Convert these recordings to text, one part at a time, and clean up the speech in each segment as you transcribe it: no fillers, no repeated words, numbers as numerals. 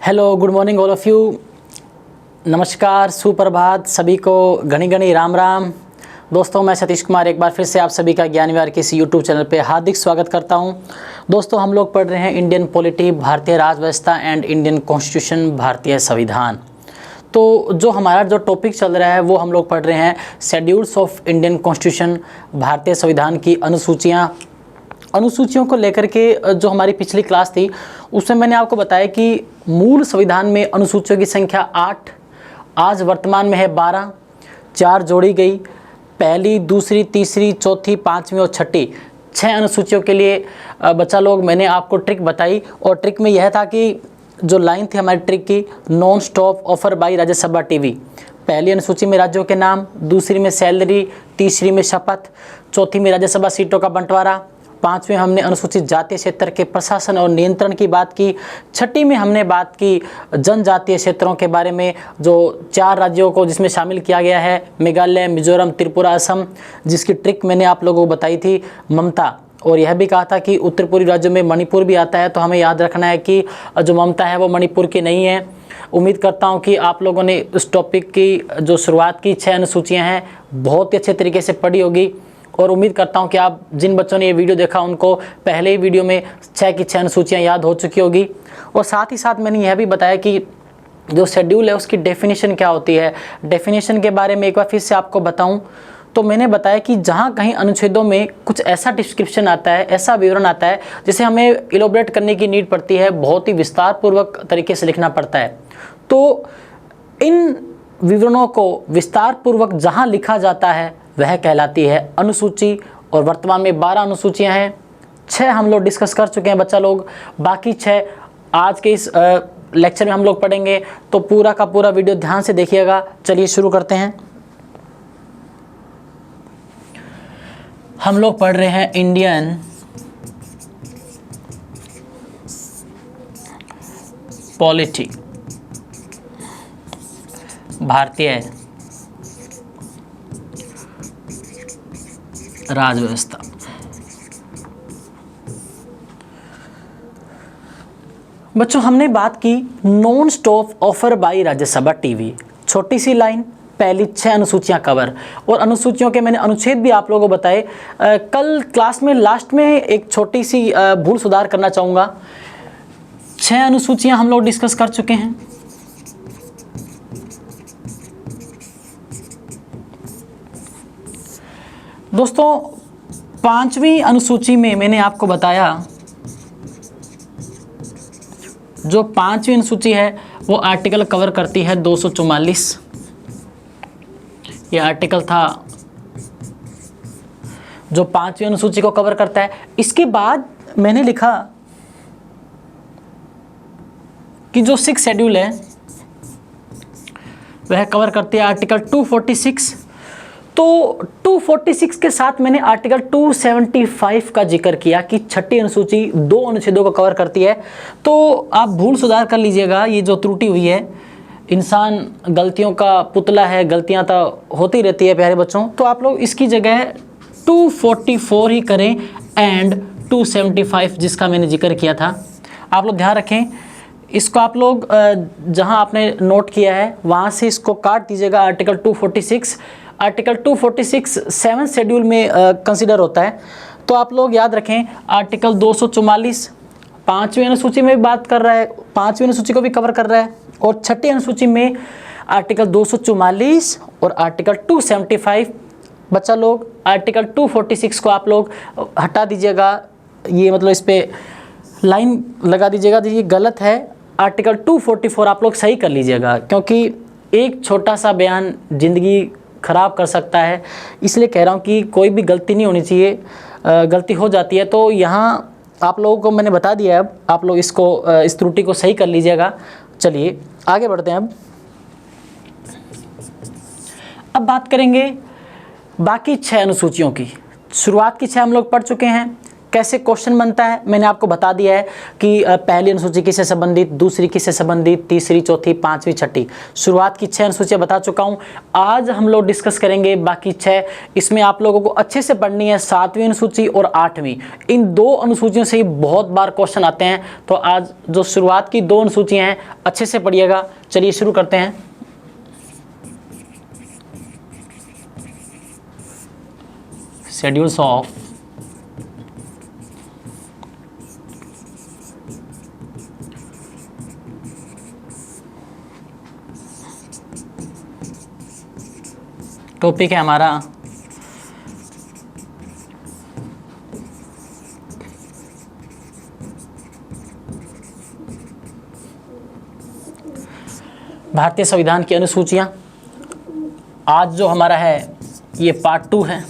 Hello, good morning all of you. नमस्कार, सुप्रभात, सभी को घनी घनी राम राम। दोस्तों, मैं सतीश कुमार एक बार फिर से आप सभी का ज्ञान विहार के इस यूट्यूब चैनल पे हार्दिक स्वागत करता हूं। दोस्तों, हम लोग पढ़ रहे हैं इंडियन पॉलिटी, भारतीय राज व्यवस्था एंड इंडियन कॉन्स्टिट्यूशन, भारतीय संविधान। तो जो हमारा जो टॉपिक चल रहा है वो हम लोग पढ़ रहे हैं शेड्यूल्स ऑफ इंडियन कॉन्स्टिट्यूशन, भारतीय संविधान की अनुसूचियों को लेकर के। जो हमारी पिछली क्लास थी उसमें मैंने आपको बताया कि मूल संविधान में अनुसूचियों की संख्या 8, आज वर्तमान में है 12, 4 जोड़ी गई, पहली, दूसरी, तीसरी, चौथी, पाँचवीं और छठी, 6 अनुसूचियों के लिए बच्चा लोग मैंने आपको ट्रिक बताई। और ट्रिक में यह था कि जो लाइन थी हमारी ट्रिक की, non stop offer by Rajya Sabha TV. पहली अनुसूची में राज्यों के नाम, दूसरी में सैलरी, तीसरी में शपथ, चौथी में राज्यसभा सीटों का बंटवारा, पाँचवें हमने अनुसूचित जातीय क्षेत्र के प्रशासन और नियंत्रण की बात की, छठी में हमने बात की जनजातीय क्षेत्रों के बारे में, जो 4 राज्यों को जिसमें शामिल किया गया है, मेघालय, मिजोरम, त्रिपुरा, असम, जिसकी ट्रिक मैंने आप लोगों को बताई थी, ममता। और यह भी कहा था कि उत्तर पूर्वी राज्यों में मणिपुर भी आता है, तो हमें याद रखना है कि जो ममता है वो मणिपुर की नहीं है। उम्मीद करता हूं कि आप लोगों ने इस टॉपिक की जो शुरुआत की 6 अनुसूचियां हैं बहुत ही अच्छे तरीके से पढ़ी होगी। और उम्मीद करता हूं कि आप जिन बच्चों ने ये वीडियो देखा उनको पहले ही वीडियो में 6 की 6 अनुसूचियाँ याद हो चुकी होगी। और साथ ही साथ मैंने यह भी बताया कि जो शेड्यूल है उसकी डेफिनेशन क्या होती है। डेफिनेशन के बारे में एक बार फिर से आपको बताऊं तो मैंने बताया कि जहाँ कहीं अनुच्छेदों में कुछ ऐसा डिस्क्रिप्शन आता है, ऐसा विवरण आता है जिसे हमें इलोबरेट करने की नीड पड़ती है, बहुत ही विस्तार पूर्वक तरीके से लिखना पड़ता है। तो इन विवरणों को विस्तार पूर्वक जहाँ लिखा जाता है वह कहलाती है अनुसूची। और वर्तमान में 12 अनुसूचियां हैं, 6 हम लोग डिस्कस कर चुके हैं बच्चा लोग, बाकी 6 आज के इस लेक्चर में हम लोग पढ़ेंगे। तो पूरा का पूरा वीडियो ध्यान से देखिएगा। चलिए शुरू करते हैं। हम लोग पढ़ रहे हैं इंडियन पॉलिटी, भारतीय राज व्यवस्था। बच्चों, हमने बात की non stop offer by Rajya Sabha TV. छोटी सी लाइन, पहली 6 अनुसूचियां कवर। और अनुसूचियों के मैंने अनुच्छेद भी आप लोगों को बताए। कल क्लास में लास्ट में एक छोटी सी भूल सुधार करना चाहूँगा। 6 अनुसूचियां हम लोग डिस्कस कर चुके हैं। दोस्तों, 5वीं अनुसूची में मैंने आपको बताया, जो 5वीं अनुसूची है वो आर्टिकल कवर करती है 244। यह आर्टिकल था जो 5वीं अनुसूची को कवर करता है। इसके बाद मैंने लिखा कि जो 6 शेड्यूल है वह कवर करती है आर्टिकल 246। तो 246 के साथ मैंने आर्टिकल 275 का जिक्र किया कि छठी अनुसूची 2 अनुच्छेदों को कवर करती है। तो आप भूल सुधार कर लीजिएगा, ये जो त्रुटि हुई है, इंसान गलतियों का पुतला है, गलतियां तो होती रहती है प्यारे बच्चों। तो आप लोग इसकी जगह 244 ही करें एंड 275 जिसका मैंने जिक्र किया था। आप लोग ध्यान रखें, इसको आप लोग जहां आपने नोट किया है वहां से इसको काट दीजिएगा। आर्टिकल 246, आर्टिकल 246 7 शेड्यूल में कंसीडर होता है। तो आप लोग याद रखें, आर्टिकल 244 5वीं अनुसूची में भी बात कर रहा है, 5वीं अनुसूची को भी कवर कर रहा है। और छठी अनुसूची में आर्टिकल 244 और आर्टिकल 275। बच्चा लोग, आर्टिकल 246 को आप लोग हटा दीजिएगा, ये मतलब इस पर लाइन लगा दीजिएगा, ये गलत है। आर्टिकल 244 आप लोग सही कर लीजिएगा, क्योंकि एक छोटा सा बयान ज़िंदगी ख़राब कर सकता है। इसलिए कह रहा हूँ कि कोई भी गलती नहीं होनी चाहिए, गलती हो जाती है। तो यहाँ आप लोगों को मैंने बता दिया है, अब आप लोग इसको इस त्रुटि को सही कर लीजिएगा। चलिए आगे बढ़ते हैं। अब बात करेंगे बाकी 6 अनुसूचियों की। शुरुआत की 6 हम लोग पढ़ चुके हैं, कैसे क्वेश्चन बनता है मैंने आपको बता दिया है कि पहली अनुसूची किससे संबंधित, दूसरी किससे संबंधित, तीसरी, चौथी, पांचवी, छठी। शुरुआत की 6 अनुसूचियां बता चुका हूं। आज हम लोग डिस्कस करेंगे बाकी 6। इसमें आप लोगों को अच्छे से पढ़नी है 7वीं अनुसूची और 8वीं। इन 2 अनुसूचियों से ही बहुत बार क्वेश्चन आते हैं, तो आज जो शुरुआत की 2 अनुसूचियां हैं अच्छे से पढ़िएगा। चलिए शुरू करते हैं। शेड्यूल्स ऑफ टॉपिक है हमारा भारतीय संविधान की अनुसूचियां। आज जो हमारा है ये पार्ट 2 है।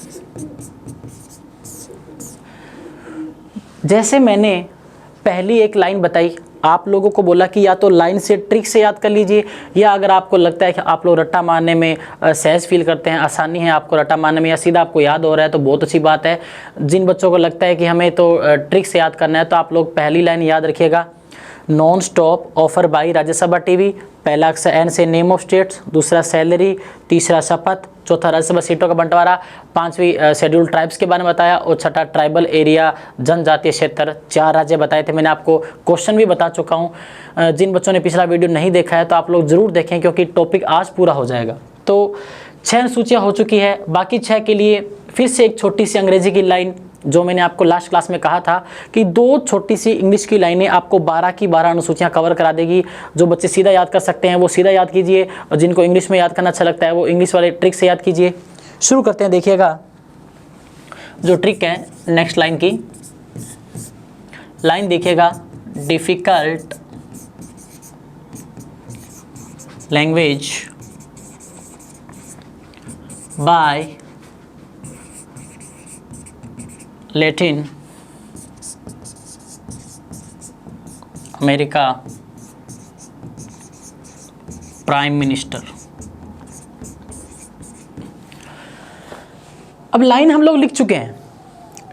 जैसे मैंने पहली एक लाइन बताई, आप लोगों को बोला कि या तो लाइन से ट्रिक से याद कर लीजिए, या अगर आपको लगता है कि आप लोग रट्टा मारने में सहज फील करते हैं, आसानी है आपको रट्टा मारने में, या सीधा आपको याद हो रहा है तो बहुत अच्छी बात है। जिन बच्चों को लगता है कि हमें तो ट्रिक से याद करना है, तो आप लोग पहली लाइन याद रखिएगा, non stop offer by Rajya Sabha TV. पहला अक्षर एन से नेम ऑफ स्टेट्स, दूसरा सैलरी, तीसरा शपथ, चौथा राज्यसभा सीटों का बंटवारा, 5वीं शेड्यूल ट्राइब्स के बारे में बताया, और छठा ट्राइबल एरिया जनजातीय क्षेत्र। 4 राज्य बताए थे मैंने आपको, क्वेश्चन भी बता चुका हूँ। जिन बच्चों ने पिछला वीडियो नहीं देखा है तो आप लोग ज़रूर देखें, क्योंकि टॉपिक आज पूरा हो जाएगा। तो 6 अनुसूचियाँ हो चुकी है। बाकी 6 के लिए फिर से एक छोटी सी अंग्रेजी की लाइन, जो मैंने आपको लास्ट क्लास में कहा था कि 2 छोटी सी इंग्लिश की लाइनें आपको 12 की 12 अनुसूचियां कवर करा देगी। जो बच्चे सीधा याद कर सकते हैं वो सीधा याद कीजिए, और जिनको इंग्लिश में याद करना अच्छा लगता है वो इंग्लिश वाले ट्रिक से याद कीजिए। शुरू करते हैं। देखिएगा जो ट्रिक है, नेक्स्ट लाइन की लाइन देखिएगा, difficult language by Latin America prime minister. अब लाइन हम लोग लिख चुके हैं,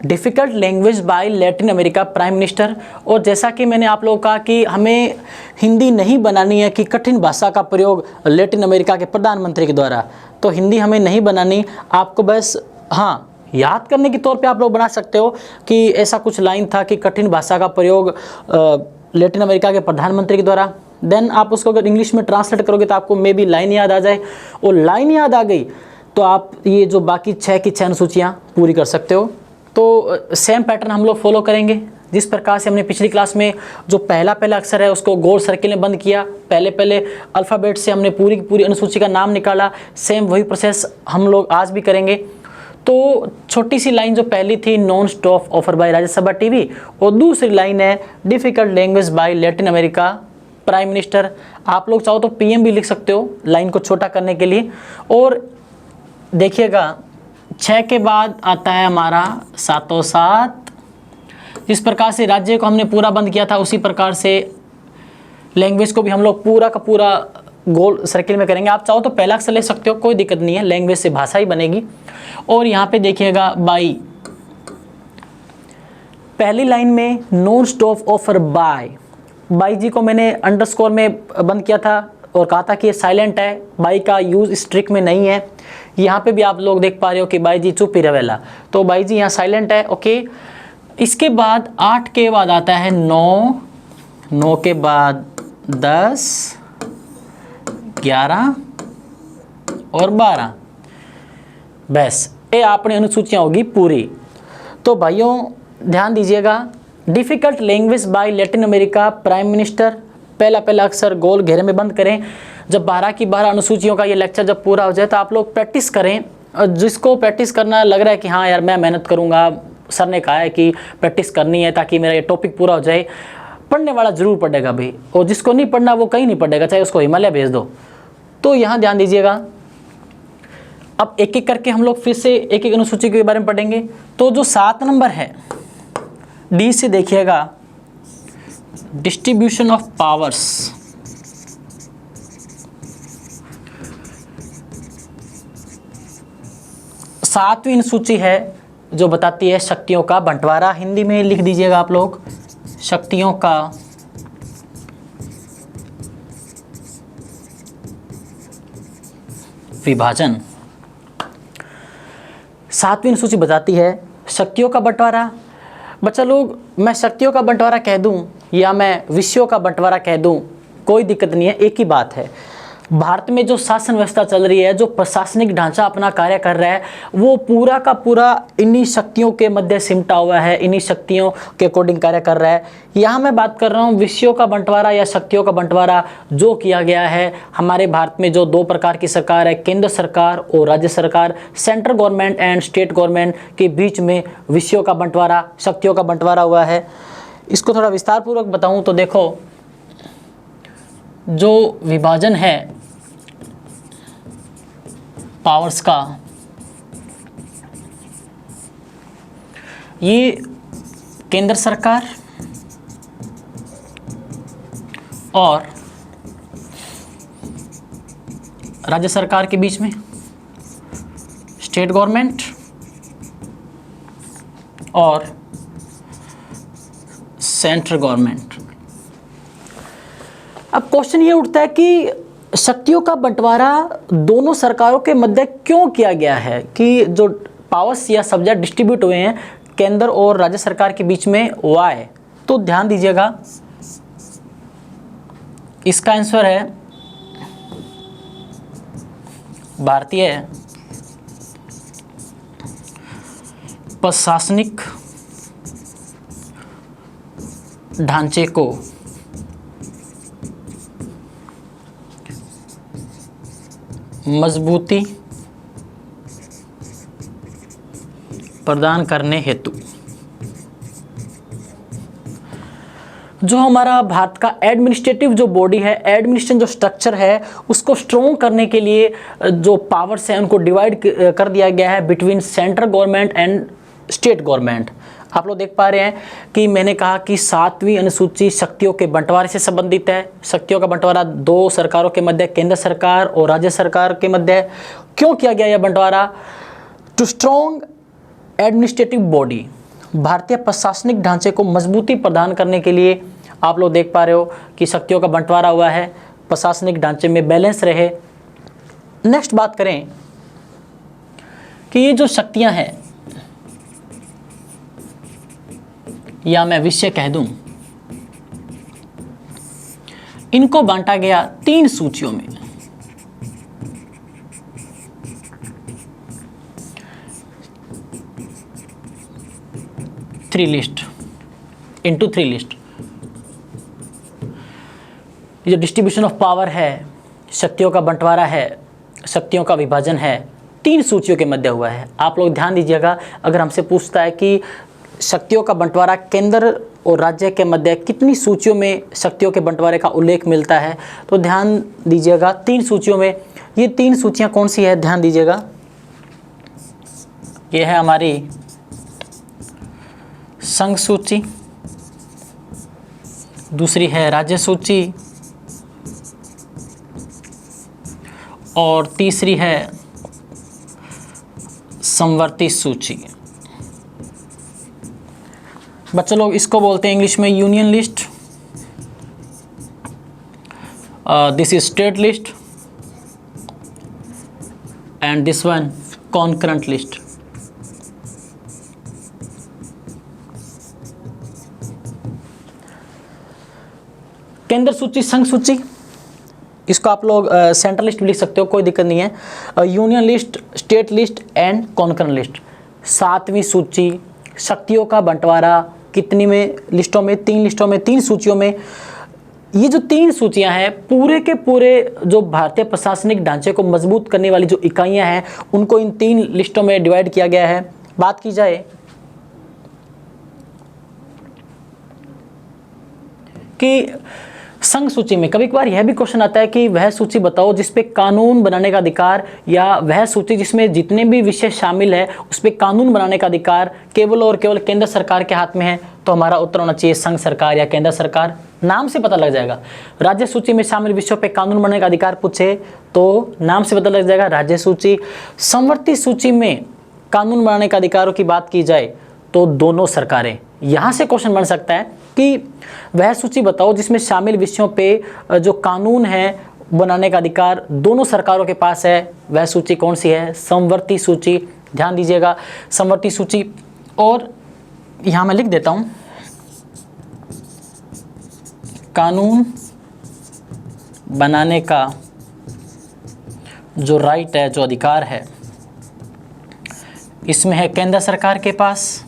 difficult language by Latin America prime minister. और जैसा कि मैंने आप लोगों को कहा कि हमें हिंदी नहीं बनानी है कि कठिन भाषा का प्रयोग लैटिन अमेरिका के प्रधानमंत्री के द्वारा, तो हिंदी हमें नहीं बनानी। आपको बस हाँ याद करने के तौर पे आप लोग बना सकते हो कि ऐसा कुछ लाइन था कि कठिन भाषा का प्रयोग लैटिन अमेरिका के प्रधानमंत्री के द्वारा। देन आप उसको अगर इंग्लिश में ट्रांसलेट करोगे तो आपको मे बी लाइन याद आ जाए, और लाइन याद आ गई तो आप ये जो बाकी 6 की 6 अनुसूचियाँ पूरी कर सकते हो। तो सेम पैटर्न हम लोग फॉलो करेंगे, जिस प्रकार से हमने पिछली क्लास में जो पहला अक्षर है उसको गोल सर्किल में बंद किया, पहले अल्फ़ाबेट से हमने पूरी की पूरी अनुसूची का नाम निकाला। सेम वही प्रोसेस हम लोग आज भी करेंगे। तो छोटी सी लाइन जो पहली थी, non stop offer by Rajya Sabha TV, और दूसरी लाइन है difficult language by Latin America prime minister. आप लोग चाहो तो पीएम भी लिख सकते हो लाइन को छोटा करने के लिए। और देखिएगा 6 के बाद आता है हमारा 707। जिस प्रकार से राज्य को हमने पूरा बंद किया था, उसी प्रकार से लैंग्वेज को भी हम लोग पूरा का पूरा गोल सर्किल में करेंगे। आप चाहो तो पहला अक्षर ले सकते हो, कोई दिक्कत नहीं है, लैंग्वेज से भाषा ही बनेगी। और यहाँ पे देखिएगा बाई, पहली लाइन में नॉन स्टॉप ऑफर बाई जी को मैंने अंडरस्कोर में बंद किया था और कहा था कि ये साइलेंट है, बाई का यूज स्ट्रिक में नहीं है। यहाँ पे भी आप लोग देख पा रहे हो कि बाई जी चुप ही रवेला, तो बाई जी यहाँ साइलेंट है। ओके, इसके बाद 8 के बाद आता है 9 के बाद 10, 11 और 12। बस ये आपने अनुसूचियाँ होगी पूरी। तो भाइयों ध्यान दीजिएगा, difficult language by Latin America prime minister, पहला अक्षर गोल घेरे में बंद करें। जब 12 की 12 अनुसूचियों का ये लेक्चर जब पूरा हो जाए तो आप लोग प्रैक्टिस करें। जिसको प्रैक्टिस करना लग रहा है कि हाँ यार मैं मेहनत करूँगा, सर ने कहा है कि प्रैक्टिस करनी है ताकि मेरा ये टॉपिक पूरा हो जाए, पढ़ने वाला ज़रूर पढ़ेगा भाई, और जिसको नहीं पढ़ना वो कहीं नहीं पढ़ेगा, चाहे उसको हिमालय भेज दो। तो यहाँ ध्यान दीजिएगा, अब एक एक करके हम लोग फिर से एक एक अनुसूची के बारे में पढ़ेंगे। तो जो 7 नंबर है, डी से देखिएगा, डिस्ट्रीब्यूशन ऑफ पावर्स। सातवीं अनुसूची है जो बताती है शक्तियों का बंटवारा। हिंदी में लिख दीजिएगा आप लोग, शक्तियों का विभाजन। 7वीं अनुसूची बताती है शक्तियों का बंटवारा। बच्चा लोग, मैं शक्तियों का बंटवारा कह दूं या मैं विषयों का बंटवारा कह दूं, कोई दिक्कत नहीं है, एक ही बात है। भारत में जो शासन व्यवस्था चल रही है, जो प्रशासनिक ढांचा अपना कार्य कर रहा है, वो पूरा का पूरा इन्हीं शक्तियों के मध्य सिमटा हुआ है, इन्हीं शक्तियों के अकॉर्डिंग कार्य कर रहा है। यहाँ मैं बात कर रहा हूँ विषयों का बंटवारा या शक्तियों का बंटवारा जो किया गया है हमारे भारत में। जो 2 प्रकार की सरकार है, केंद्र सरकार और राज्य सरकार, central government and state government के बीच में विषयों का बंटवारा, शक्तियों का बंटवारा हुआ है। इसको थोड़ा विस्तार पूर्वक बताऊँ तो देखो, जो विभाजन है पावर्स का, ये केंद्र सरकार और राज्य सरकार के बीच में, स्टेट गवर्नमेंट और सेंट्रल गवर्नमेंट। अब क्वेश्चन ये उठता है कि शक्तियों का बंटवारा दोनों सरकारों के मध्य क्यों किया गया है, कि जो पावर्स या सब्जेक्ट डिस्ट्रीब्यूट हुए हैं केंद्र और राज्य सरकार के बीच में, वाई। तो ध्यान दीजिएगा, इसका आंसर है भारतीय प्रशासनिक ढांचे को मजबूती प्रदान करने हेतु। जो हमारा भारत का एडमिनिस्ट्रेटिव जो बॉडी है, एडमिनिस्ट्रेशन जो स्ट्रक्चर है, उसको स्ट्रॉन्ग करने के लिए जो पावर्स हैं उनको डिवाइड कर दिया गया है between central government and state government. आप लोग देख पा रहे हैं कि मैंने कहा कि 7वीं अनुसूची शक्तियों के बंटवारे से संबंधित है। शक्तियों का बंटवारा 2 सरकारों के मध्य, केंद्र सरकार और राज्य सरकार के मध्य। क्यों किया गया यह बंटवारा? टू स्ट्रॉन्ग एडमिनिस्ट्रेटिव बॉडी, भारतीय प्रशासनिक ढांचे को मजबूती प्रदान करने के लिए। आप लोग देख पा रहे हो कि शक्तियों का बंटवारा हुआ है, प्रशासनिक ढांचे में बैलेंस रहे। नेक्स्ट बात करें कि ये जो शक्तियां हैं, या मैं विषय कह दूं, इनको बांटा गया 3 सूचियों में। Three list into 3 list. ये जो डिस्ट्रीब्यूशन ऑफ पावर है, शक्तियों का बंटवारा है, शक्तियों का विभाजन है, 3 सूचियों के मध्य हुआ है। आप लोग ध्यान दीजिएगा, अगर हमसे पूछता है कि शक्तियों का बंटवारा केंद्र और राज्य के मध्य कितनी सूचियों में शक्तियों के बंटवारे का उल्लेख मिलता है, तो ध्यान दीजिएगा 3 सूचियों में। ये 3 सूचियां कौन सी है, ध्यान दीजिएगा। ये है हमारी संघ सूची, दूसरी है राज्य सूची और तीसरी है समवर्ती सूची। बच्चों लोग इसको बोलते हैं इंग्लिश में union list, this is state list and this one concurrent list. केंद्र सूची, संघ सूची, इसको आप लोग सेंट्रल लिस्ट भी लिख सकते हो, कोई दिक्कत नहीं है। Union list, state list and concurrent list. 7वीं सूची शक्तियों का बंटवारा कितनी में लिस्टों में, 3 लिस्टों में, 3 सूचियों में। ये जो 3 सूचियां हैं, पूरे के पूरे जो भारतीय प्रशासनिक ढांचे को मजबूत करने वाली जो इकाइयां हैं, उनको इन 3 लिस्टों में डिवाइड किया गया है। बात की जाए कि संघ सूची में, कभी कभार यह भी क्वेश्चन आता है कि वह सूची बताओ जिस पे कानून बनाने का अधिकार, या वह सूची जिसमें जितने भी विषय शामिल है उस पे कानून बनाने का अधिकार केवल और केवल केंद्र सरकार के हाथ में है। तो हमारा उत्तर होना चाहिए संघ सरकार या केंद्र सरकार। नाम से पता लग जाएगा। राज्य सूची में शामिल विषयों पे कानून बनाने का अधिकार पूछे तो नाम से पता लग जाएगा राज्य सूची। समवर्ती सूची में कानून बनाने का अधिकारों की बात की जाए तो दोनों सरकारें। यहाँ से क्वेश्चन बन सकता है कि वह सूची बताओ जिसमें शामिल विषयों पे जो कानून है बनाने का अधिकार दोनों सरकारों के पास है, वह सूची कौन सी है? समवर्ती सूची। ध्यान दीजिएगा, समवर्ती सूची। और यहाँ मैं लिख देता हूँ, कानून बनाने का जो राइट है, जो अधिकार है, इसमें है केंद्र सरकार के पास,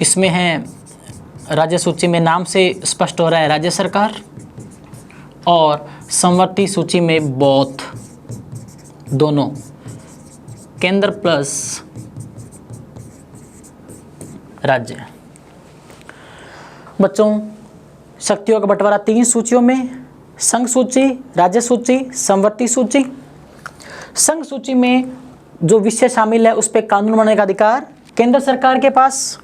इसमें है राज्य सूची में नाम से स्पष्ट हो रहा है राज्य सरकार, और समवर्ती सूची में बोथ, दोनों, केंद्र प्लस राज्य। बच्चों, शक्तियों का बंटवारा 3 सूचियों में, संघ सूची, राज्य सूची, समवर्ती सूची। संघ सूची में जो विषय शामिल है उस पर कानून बनाने का अधिकार केंद्र सरकार के पास,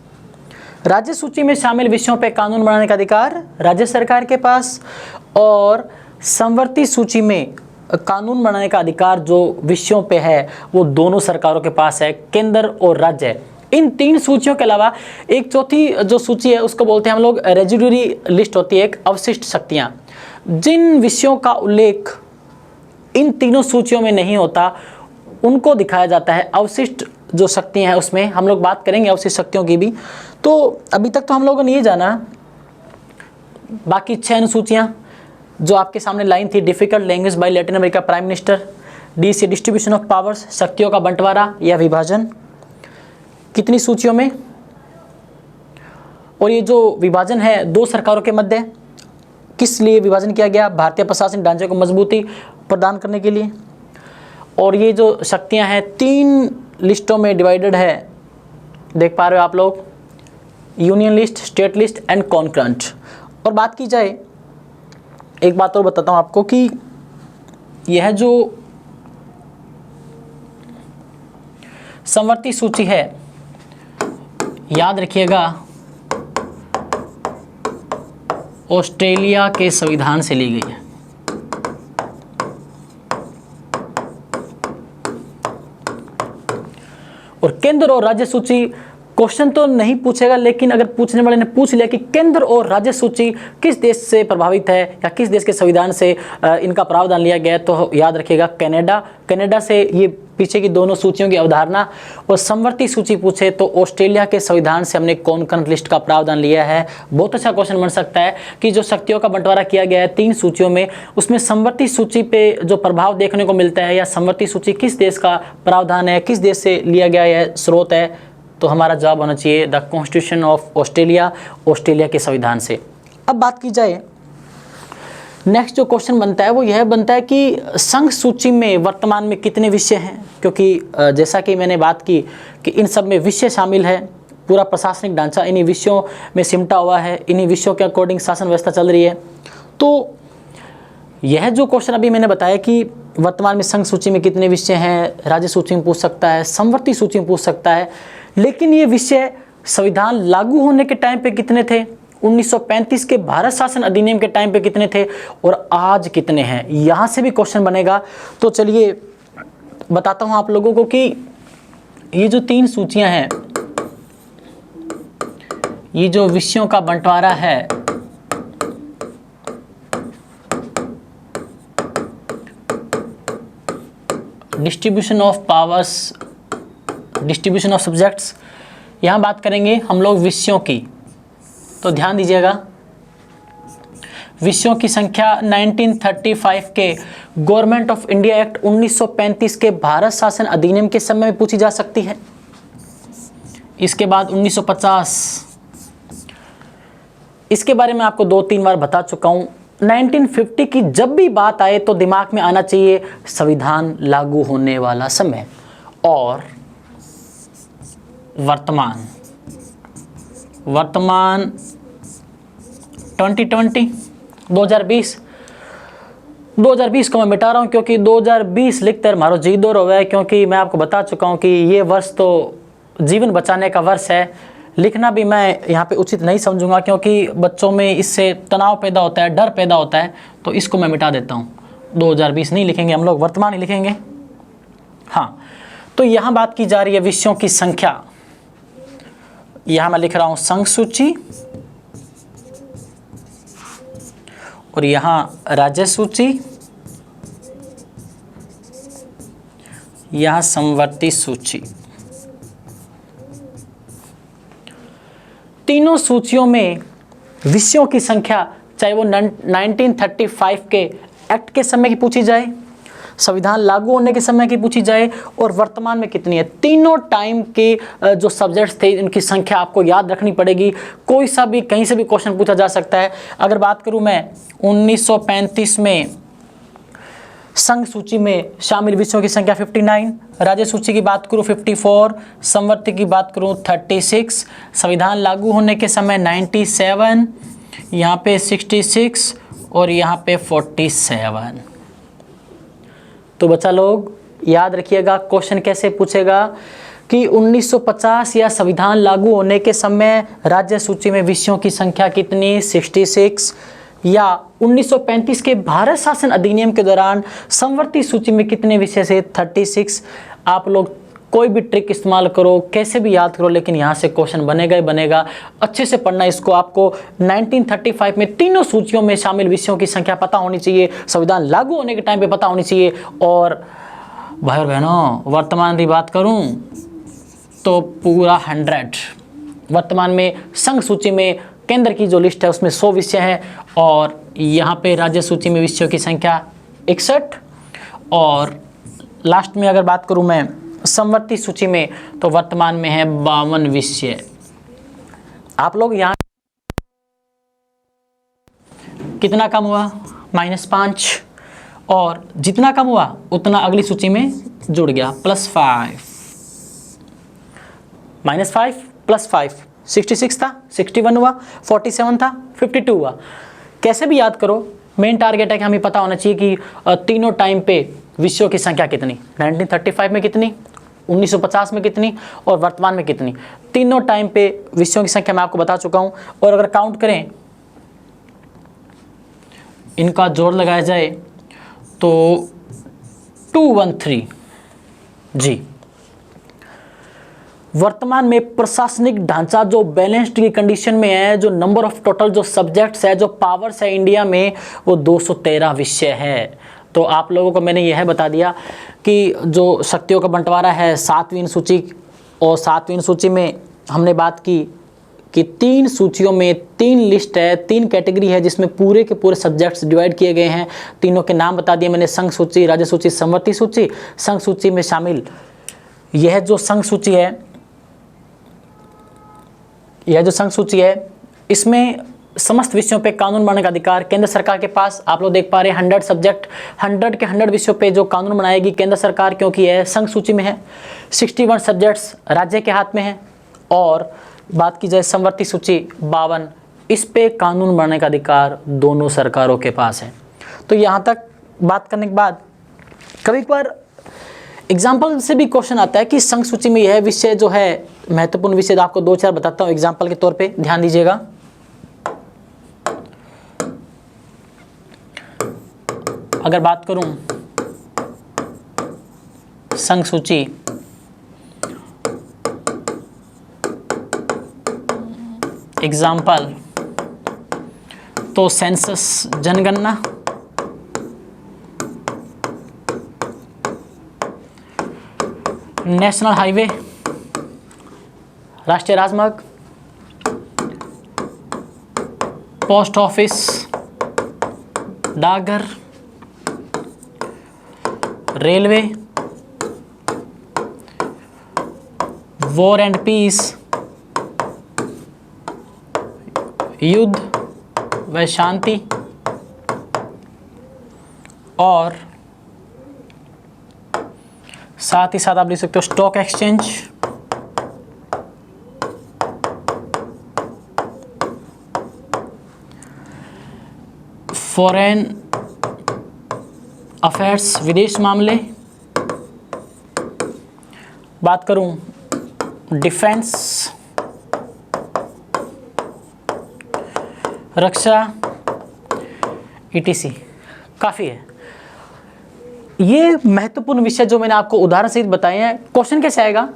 राज्य सूची में शामिल विषयों पर कानून बनाने का अधिकार राज्य सरकार के पास, और समवर्ती सूची में कानून बनाने का अधिकार जो विषयों पे है वो दोनों सरकारों के पास है, केंद्र और राज्य। इन 3 सूचियों के अलावा एक चौथी जो सूची है उसको बोलते हैं हम लोग रेजिडुअरी लिस्ट होती है, एक अवशिष्ट शक्तियाँ। जिन विषयों का उल्लेख इन तीनों सूचियों में नहीं होता उनको दिखाया जाता है अवशिष्ट जो शक्तियाँ हैं उसमें। हम लोग बात करेंगे अवशिष्ट शक्तियों की भी। तो अभी तक तो हम लोगों ने ये जाना, बाकी 6 अनुसूचियाँ जो आपके सामने लाइन थी, difficult language by Latin America prime minister, D से डिस्ट्रीब्यूशन ऑफ पावर्स, शक्तियों का बंटवारा या विभाजन, कितनी सूचियों में, और ये जो विभाजन है 2 सरकारों के मध्य, किस लिए विभाजन किया गया? भारतीय प्रशासनिक ढांचे को मजबूती प्रदान करने के लिए। और ये जो शक्तियां हैं 3 लिस्टों में डिवाइडेड है, देख पा रहे हो आप लोग, union list, state list and concurrent. और बात की जाए, एक बात और बताता हूं आपको कि यह जो समवर्ती सूची है, याद रखिएगा, ऑस्ट्रेलिया के संविधान से ली गई है। और केंद्र और राज्य सूची क्वेश्चन तो नहीं पूछेगा, लेकिन अगर पूछने वाले ने पूछ लिया कि केंद्र और राज्य सूची किस देश से प्रभावित है या किस देश के संविधान से इनका प्रावधान लिया गया है, तो याद रखिएगा कनाडा। कनाडा से ये पीछे की दोनों सूचियों की अवधारणा। और समवर्ती सूची पूछे तो ऑस्ट्रेलिया के संविधान से हमने कॉन्करेंट लिस्ट का प्रावधान लिया है। बहुत अच्छा क्वेश्चन बन सकता है कि जो शक्तियों का बंटवारा किया गया है 3 सूचियों में, उसमें समवर्ती सूची पे जो प्रभाव देखने को मिलता है या समवर्ती सूची किस देश का प्रावधान है, किस देश से लिया गया है, स्रोत है, तो हमारा जवाब होना चाहिए the constitution of Australia, Australia के संविधान से। अब बात की जाए, नेक्स्ट जो क्वेश्चन बनता है वो यह बनता है कि संघ सूची में वर्तमान में कितने विषय हैं, क्योंकि जैसा कि मैंने बात की कि इन सब में विषय शामिल है, पूरा प्रशासनिक ढांचा इन्हीं विषयों में सिमटा हुआ है, इन्हीं विषयों के अकॉर्डिंग शासन व्यवस्था चल रही है। तो यह जो क्वेश्चन अभी मैंने बताया कि वर्तमान में संघ सूची में कितने विषय हैं, राज्य सूची में पूछ सकता है, समवर्ती सूची में पूछ सकता है, लेकिन ये विषय संविधान लागू होने के टाइम पे कितने थे, 1935 के भारत शासन अधिनियम के टाइम पे कितने थे, और आज कितने हैं, यहाँ से भी क्वेश्चन बनेगा। तो चलिए बताता हूँ आप लोगों को कि ये जो 3 सूचियाँ हैं, ये जो विषयों का बंटवारा है, distribution of powers, distribution of subjects, यहाँ बात करेंगे हम लोग विषयों की। तो ध्यान दीजिएगा, विषयों की संख्या 1935 के गवर्नमेंट ऑफ इंडिया एक्ट 1935 के भारत शासन अधिनियम के समय में पूछी जा सकती है। इसके बाद 1950, इसके बारे में आपको 2-3 बार बता चुका हूँ। 1950 की जब भी बात आए तो दिमाग में आना चाहिए संविधान लागू होने वाला समय, और वर्तमान 2020 को मैं मिटा रहा हूँ क्योंकि 2020 लिखते मारो जी दौर हो गया है, क्योंकि मैं आपको बता चुका हूँ कि ये वर्ष तो जीवन बचाने का वर्ष है। लिखना भी मैं यहाँ पे उचित नहीं समझूंगा क्योंकि बच्चों में इससे तनाव पैदा होता है, डर पैदा होता है, तो इसको मैं मिटा देता हूँ। 2020 नहीं लिखेंगे हम लोग, वर्तमान ही लिखेंगे। हाँ, तो यहाँ बात की जा रही है विषयों की संख्या। यहाँ मैं लिख रहा हूँ संघ सूची और यहाँ राज्य सूची, यहाँ समवर्ती सूची। तीनों सूचियों में विषयों की संख्या, चाहे वो 1935 के एक्ट के समय की पूछी जाए, संविधान लागू होने के समय की पूछी जाए और वर्तमान में कितनी है, तीनों टाइम के जो सब्जेक्ट्स थे इनकी संख्या आपको याद रखनी पड़ेगी। कोई सा भी कहीं से भी क्वेश्चन पूछा जा सकता है। अगर बात करूं मैं 1935 में संघ सूची में शामिल विषयों की संख्या 59, राज्य सूची की बात करूं 54, समवर्ती की बात करूं 36, संविधान लागू होने के समय 97, यहाँ पे 66 और यहाँ पे 47। तो बच्चा लोग याद रखिएगा, क्वेश्चन कैसे पूछेगा कि 1950 या संविधान लागू होने के समय राज्य सूची में विषयों की संख्या कितनी, 66, या 1935 के भारत शासन अधिनियम के दौरान समवर्ती सूची में कितने विषय से, 36। आप लोग कोई भी ट्रिक इस्तेमाल करो, कैसे भी याद करो, लेकिन यहाँ से क्वेश्चन बनेगा ही बनेगा। अच्छे से पढ़ना इसको। आपको 1935 में तीनों सूचियों में शामिल विषयों की संख्या पता होनी चाहिए, संविधान लागू होने के टाइम पे पता होनी चाहिए। और भाई और बहनों, वर्तमान की बात करूँ तो पूरा 100। वर्तमान में संघ सूची में केंद्र की जो लिस्ट है उसमें 100 विषय हैं और यहाँ पे राज्य सूची में विषयों की संख्या 61 और लास्ट में अगर बात करूँ मैं समवर्ती सूची में तो वर्तमान में है 52 विषय। आप लोग यहाँ कितना कम हुआ, -5, और जितना कम हुआ उतना अगली सूची में जुड़ गया, +5, -5 +5, 66 था, 61 हुआ, 47 था, 52 हुआ। कैसे भी याद करो, मेन टारगेट है कि हमें पता होना चाहिए कि तीनों टाइम पे विषयों की संख्या कितनी, 1935 में कितनी, 1950 में कितनी और वर्तमान में कितनी। तीनों टाइम पे विषयों की संख्या मैं आपको बता चुका हूँ। और अगर काउंट करें, इनका जोड़ लगाया जाए तो 213। जी, वर्तमान में प्रशासनिक ढांचा जो बैलेंस्ड की कंडीशन में है, जो नंबर ऑफ टोटल जो सब्जेक्ट्स है, जो पावर्स है इंडिया में, वो 213 विषय है। तो आप लोगों को मैंने यह बता दिया कि जो शक्तियों का बंटवारा है 7वीं सूची, और 7वीं सूची में हमने बात की कि 3 सूचियों में 3 लिस्ट है, 3 कैटेगरी है जिसमें पूरे के पूरे सब्जेक्ट्स डिवाइड किए गए हैं। तीनों के नाम बता दिए मैंने, संघ सूची, राज्य सूची, समवर्ती सूची। संघ सूची में शामिल यह जो संघ सूची है, यह जो संघ सूची है, इसमें समस्त विषयों पे कानून बनाने का अधिकार केंद्र सरकार के पास। आप लोग देख पा रहे हैं 100 सब्जेक्ट, 100 के 100 विषयों पे जो कानून बनाएगी केंद्र सरकार, क्योंकि यह संघ सूची में है। 61 सब्जेक्ट्स राज्य के हाथ में है। और बात की जाए समवर्ती सूची 52, इस पे कानून बनाने का अधिकार दोनों सरकारों के पास है। तो यहाँ तक बात करने के बाद कभी कभार एग्जाम्पल से भी क्वेश्चन आता है कि संघ सूची में यह विषय जो है महत्वपूर्ण विषय, आपको 2-4 बताता हूँ एग्जाम्पल के तौर पे, ध्यान दीजिएगा। अगर बात करूं संघ सूची, एग्जाम्पल तो सेंसस जनगणना, नेशनल हाईवे राष्ट्रीय राजमार्ग, पोस्ट ऑफिस, डाकघर, रेलवे, वॉर एंड पीस, युद्ध व शांति, और साथ ही साथ आप लिख सकते हो स्टॉक एक्सचेंज, फॉरेन अफेयर्स विदेश मामले, बात करूं डिफेंस, रक्षा, ईटीसी। काफ़ी है। ये महत्वपूर्ण विषय जो मैंने आपको उदाहरण सहित बताए हैं, क्वेश्चन कैसे आएगा,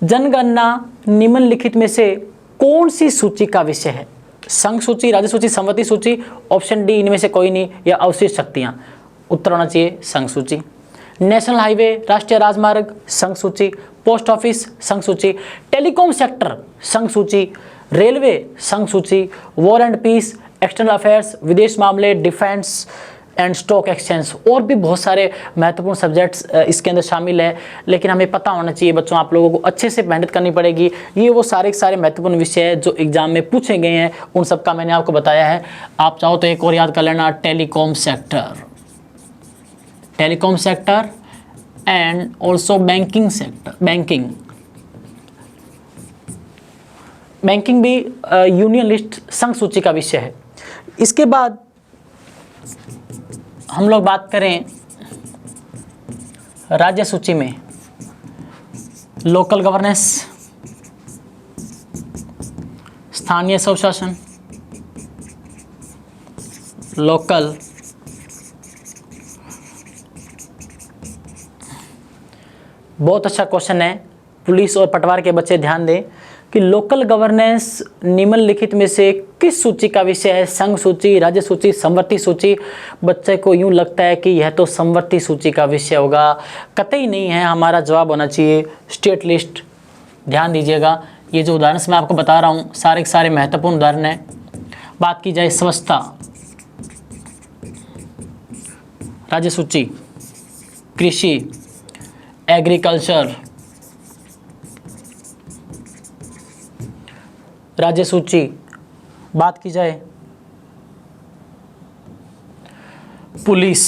जनगणना निम्नलिखित में से कौन सी सूची का विषय है? संघ सूची, राज्य सूची, समवर्ती सूची, ऑप्शन डी इनमें से कोई नहीं, या अवशिष्ट शक्तियां। उत्तर होना चाहिए संघ सूची। नेशनल हाईवे, राष्ट्रीय राजमार्ग, संघ सूची। पोस्ट ऑफिस, संघ सूची। टेलीकॉम सेक्टर, संघ सूची। रेलवे, संघ सूची। War and peace, external affairs, विदेश मामले, डिफेंस एंड स्टॉक एक्सचेंज, और भी बहुत सारे महत्वपूर्ण सब्जेक्ट्स इसके अंदर शामिल है। लेकिन हमें पता होना चाहिए बच्चों, आप लोगों को अच्छे से मेहनत करनी पड़ेगी। ये वो सारे के सारे महत्वपूर्ण विषय है जो एग्जाम में पूछे गए हैं, उन सब का मैंने आपको बताया है। आप चाहो तो एक और याद कर लेना, telecom sector, telecom sector and also banking sector, banking भी यूनियन लिस्ट संघ सूची का विषय है। इसके बाद हम लोग बात करें राज्य सूची में, लोकल गवर्नेंस, स्थानीय स्वशासन, लोकल, बहुत अच्छा क्वेश्चन है। पुलिस और पटवार के बच्चे ध्यान दें कि लोकल गवर्नेंस निम्नलिखित में से किस सूची का विषय है? संघ सूची, राज्य सूची, समवर्ती सूची। बच्चे को यूं लगता है कि यह तो समवर्ती सूची का विषय होगा, कतई नहीं है। हमारा जवाब होना चाहिए स्टेट लिस्ट। ध्यान दीजिएगा, ये जो उदाहरण मैं आपको बता रहा हूँ सारे के सारे महत्वपूर्ण उदाहरण हैं। बात की जाए स्वच्छता, राज्य सूची। कृषि, एग्रीकल्चर, राज्य सूची। बात की जाए पुलिस,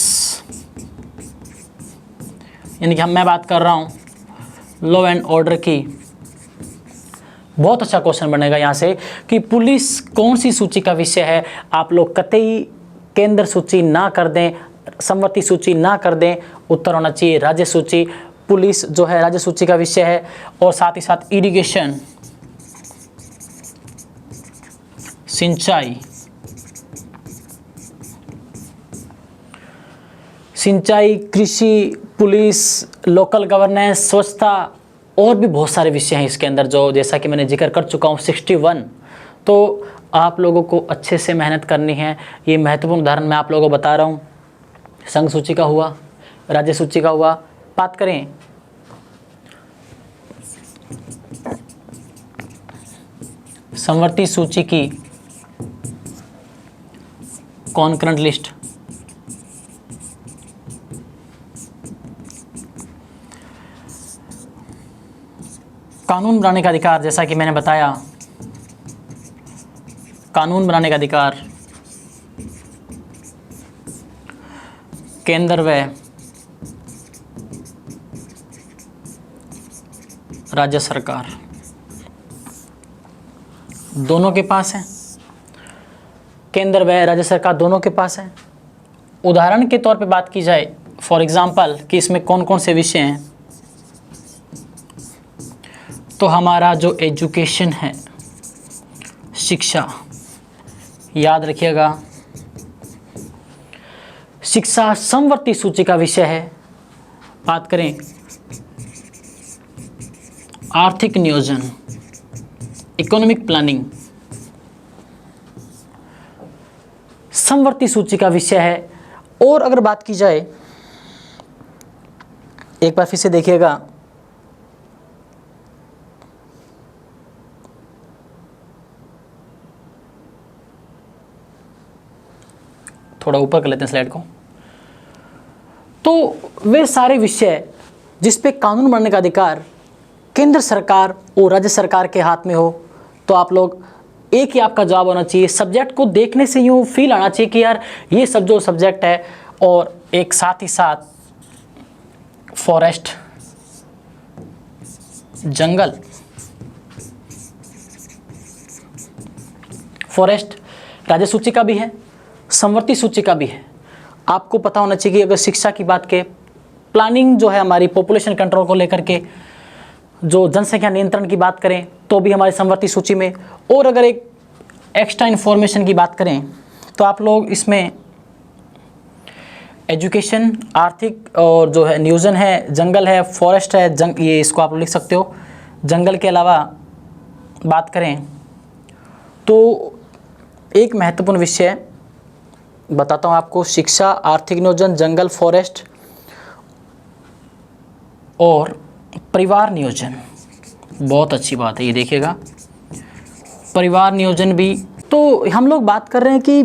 यानी कि मैं बात कर रहा हूं लॉ एंड ऑर्डर की। बहुत अच्छा क्वेश्चन बनेगा यहाँ से कि पुलिस कौन सी सूची का विषय है। आप लोग कतई केंद्र सूची ना कर दें, समवर्ती सूची ना कर दें। उत्तर होना चाहिए राज्य सूची। पुलिस जो है राज्य सूची का विषय है। और साथ ही साथ इरिगेशन, सिंचाई, कृषि, पुलिस, लोकल गवर्नेंस, स्वच्छता, और भी बहुत सारे विषय हैं इसके अंदर जो जैसा कि मैंने जिक्र कर चुका हूँ 61। तो आप लोगों को अच्छे से मेहनत करनी है। ये महत्वपूर्ण उदाहरण मैं आप लोगों को बता रहा हूँ। संघ सूची का हुआ, राज्य सूची का हुआ। बात करें समवर्ती सूची की, कॉन्करेंट लिस्ट। कानून बनाने का अधिकार, जैसा कि मैंने बताया, कानून बनाने का अधिकार केंद्र व राज्य सरकार दोनों के पास है। केंद्र व राज्य सरकार दोनों के पास है। उदाहरण के तौर पे बात की जाए, फॉर एग्जांपल, कि इसमें कौन कौन से विषय हैं, तो हमारा जो एजुकेशन है, शिक्षा, याद रखिएगा, शिक्षा समवर्ती सूची का विषय है। बात करें आर्थिक नियोजन, इकोनॉमिक प्लानिंग, समवर्ती सूची का विषय है। और अगर बात की जाए, एक बार फिर से देखिएगा, थोड़ा ऊपर कर लेते हैं स्लाइड को। तो वे सारे विषय जिस पे कानून बनने का अधिकार केंद्र सरकार और राज्य सरकार के हाथ में हो, तो आप लोग एक ही आपका जवाब होना चाहिए। सब्जेक्ट को देखने से यूँ फील आना चाहिए कि यार ये सब जो सब्जेक्ट है, और एक साथ ही साथ फॉरेस्ट, जंगल, फॉरेस्ट राज्य सूची का भी है, समवर्ती सूची का भी है। आपको पता होना चाहिए कि अगर शिक्षा की बात के, प्लानिंग जो है हमारी पॉपुलेशन कंट्रोल को लेकर के, जो जनसंख्या नियंत्रण की बात करें तो भी हमारी समवर्ती सूची में। और अगर एक एक्स्ट्रा इन्फॉर्मेशन की बात करें तो आप लोग इसमें एजुकेशन, आर्थिक, और जो है नियोजन है, जंगल है, फॉरेस्ट है, ये इसको आप लिख सकते हो। जंगल के अलावा बात करें तो एक महत्वपूर्ण विषय बताता हूँ आपको, शिक्षा, आर्थिक नियोजन, जंगल, फॉरेस्ट और परिवार नियोजन। बहुत अच्छी बात है, ये देखिएगा परिवार नियोजन भी। तो हम लोग बात कर रहे हैं कि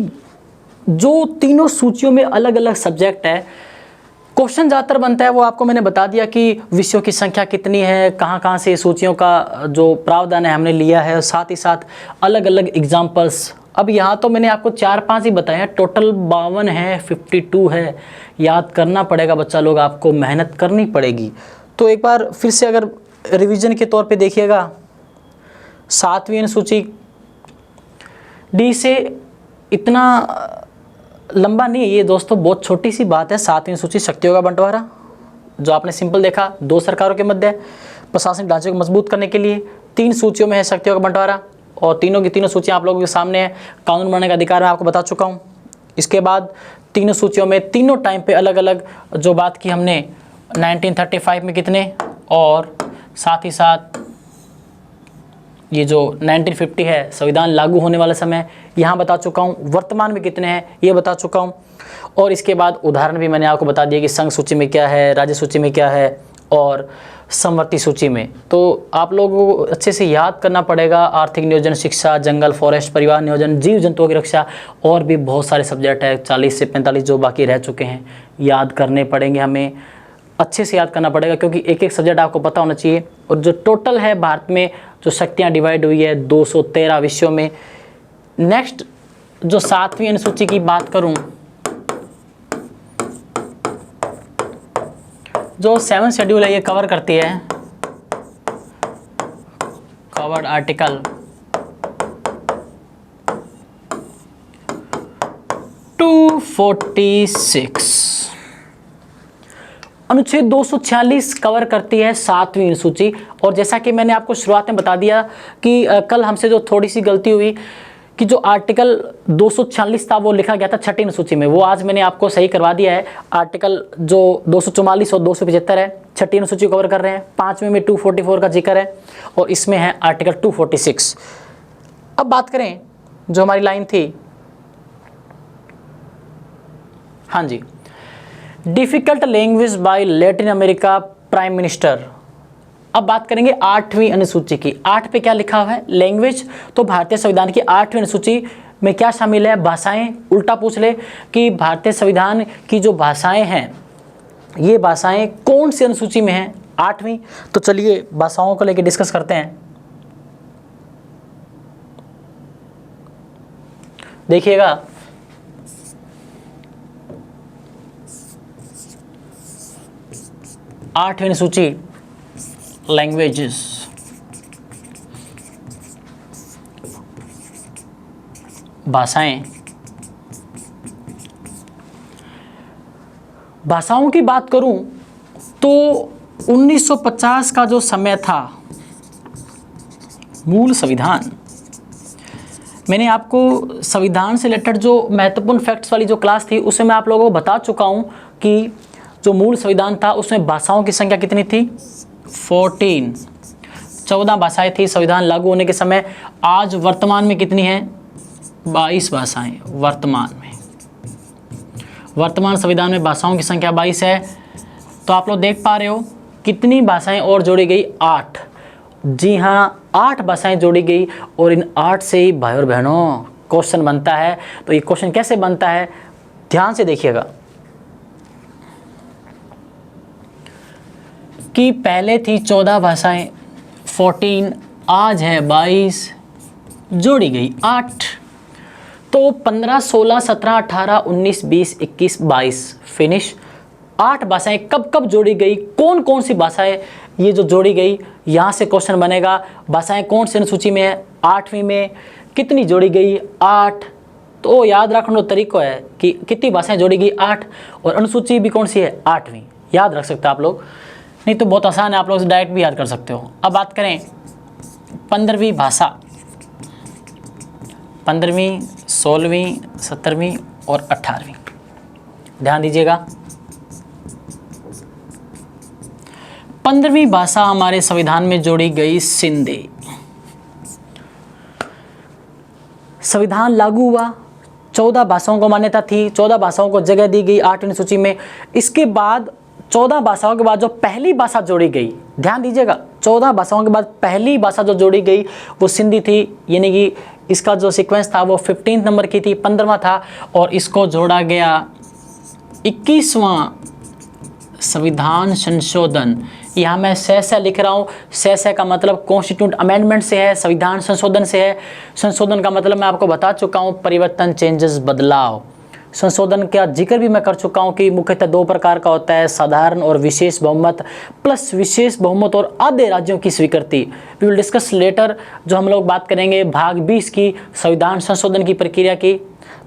जो तीनों सूचियों में अलग अलग सब्जेक्ट है, क्वेश्चन ज़्यादातर बनता है वो आपको मैंने बता दिया कि विषयों की संख्या कितनी है, कहाँ कहाँ से सूचियों का जो प्रावधान है हमने लिया है, साथ ही साथ अलग अलग एग्जाम्पल्स। अब यहाँ तो मैंने आपको 4-5 ही बताए हैं, टोटल 52 है, 52 है, याद करना पड़ेगा बच्चा लोग, आपको मेहनत करनी पड़ेगी। तो एक बार फिर से अगर रिवीजन के तौर पे देखिएगा, 7वीं अनुसूची डी से इतना लंबा नहीं है ये दोस्तों, बहुत छोटी सी बात है। 7वीं सूची शक्तियों का बंटवारा, जो आपने सिंपल देखा, 2 सरकारों के मध्य प्रशासनिक ढांचे को मजबूत करने के लिए 3 सूचियों में है शक्तियों का बंटवारा, और तीनों की तीनों सूचियाँ आप लोगों के सामने है। कानून बनाने का अधिकार मैं आपको बता चुका हूँ। इसके बाद तीनों सूचियों में तीनों टाइम पे अलग अलग जो बात की हमने, 1935 में कितने, और साथ ही साथ ये जो 1950 है संविधान लागू होने वाला समय, यहाँ बता चुका हूँ। वर्तमान में कितने हैं ये बता चुका हूँ। और इसके बाद उदाहरण भी मैंने आपको बता दिया कि संघ सूची में क्या है, राज्य सूची में क्या है और समवर्ती सूची में। तो आप लोगों को अच्छे से याद करना पड़ेगा। आर्थिक नियोजन, शिक्षा, जंगल, फॉरेस्ट, परिवार नियोजन, जीव जंतुओं की रक्षा, और भी बहुत सारे सब्जेक्ट है, 40 से 45 जो बाकी रह चुके हैं, याद करने पड़ेंगे, हमें अच्छे से याद करना पड़ेगा, क्योंकि एक एक सब्जेक्ट आपको पता होना चाहिए। और जो टोटल है भारत में जो शक्तियाँ डिवाइड हुई है 213 विषयों में। नेक्स्ट जो 7वीं अनुसूची की बात करूं, जो 7 शेड्यूल है ये कवर करती है, कवर्ड आर्टिकल 246, अनुच्छेद 246 कवर करती है 7वीं अनुसूची। और जैसा कि मैंने आपको शुरुआत में बता दिया कि कल हमसे जो थोड़ी सी गलती हुई कि जो आर्टिकल 246 था वो लिखा गया था 6ठी अनुसूची में, वो आज मैंने आपको सही करवा दिया है। आर्टिकल जो 244 और 275 है 6ठी अनुसूची कवर कर रहे हैं। 5वें में 244 का जिक्र है और इसमें है आर्टिकल 246। अब बात करें जो हमारी लाइन थी, हाँ जी, difficult language by Latin America prime minister. अब बात करेंगे 8वीं अनुसूची की। 8 पे क्या लिखा हुआ है, लैंग्वेज। तो भारतीय संविधान की 8वीं अनुसूची में क्या शामिल है, भाषाएं। उल्टा पूछ ले कि भारतीय संविधान की जो भाषाएं हैं ये भाषाएं कौन सी अनुसूची में हैं, 8वीं। तो चलिए भाषाओं को लेकर डिस्कस करते हैं। देखिएगा, आठवीं अनुसूची लैंग्वेजेस, भाषाएं। भाषाओं की बात करूं तो 1950 का जो समय था, मूल संविधान, मैंने आपको संविधान से रिलेटेड जो महत्वपूर्ण फैक्ट्स वाली जो क्लास थी उसमें मैं आप लोगों को बता चुका हूं कि जो मूल संविधान था उसमें भाषाओं की संख्या कितनी थी, 14 भाषाएं थी संविधान लागू होने के समय। आज वर्तमान में कितनी है, 22 भाषाएं। वर्तमान संविधान में भाषाओं की संख्या 22 है। तो आप लोग देख पा रहे हो कितनी भाषाएं और जोड़ी गई, 8। जी हाँ, 8 भाषाएं जोड़ी गई। और इन 8 से ही भाई और बहनों क्वेश्चन बनता है। तो ये क्वेश्चन कैसे बनता है, ध्यान से देखिएगा कि पहले थी 14 भाषाएं, 14, आज है 22, जोड़ी गई 8। तो 15, 16, 17, 18, 19, 20, 21, 22 फिनिश। 8 भाषाएं कब कब जोड़ी गई, कौन कौन सी भाषाएं ये जो जोड़ी गई, यहाँ से क्वेश्चन बनेगा। भाषाएं कौन सी अनुसूची में है, 8वीं में। कितनी जोड़ी गई, 8। तो याद रखने का तरीका है कि कितनी भाषाएं जोड़ी गई, 8। और अनुसूची भी कौन सी है, 8वीं। याद रख सकते हो आप लोग, नहीं तो बहुत आसान है, आप लोग डायरेक्ट भी याद कर सकते हो। अब बात करें 15वीं भाषा, 15वीं, 16वीं, 17वीं और 18वीं। ध्यान दीजिएगा। 15वीं भाषा हमारे संविधान में जोड़ी गई सिंधी। संविधान लागू हुआ, 14 भाषाओं को मान्यता थी, 14 भाषाओं को जगह दी गई 8वीं सूची में। इसके बाद 14 भाषाओं के बाद जो पहली भाषा जोड़ी गई, ध्यान दीजिएगा, 14 भाषाओं के बाद पहली भाषा जो जोड़ी गई वो सिंधी थी, यानी कि इसका जो सीक्वेंस था वो 15 नंबर की थी, 15वां था, और इसको जोड़ा गया 21वां संविधान संशोधन। यहाँ मैं से लिख रहा हूँ, से का मतलब कॉन्स्टिट्यूंट अमेंडमेंट से है, संविधान संशोधन से है। संशोधन का मतलब मैं आपको बता चुका हूँ, परिवर्तन, चेंजेस, बदलाव। संशोधन का जिक्र भी मैं कर चुका हूँ कि मुख्यतः 2 प्रकार का होता है, साधारण और विशेष बहुमत, प्लस विशेष बहुमत और आधे राज्यों की स्वीकृति। वी विल डिस्कस लेटर, जो हम लोग बात करेंगे भाग 20 की संविधान संशोधन की प्रक्रिया की,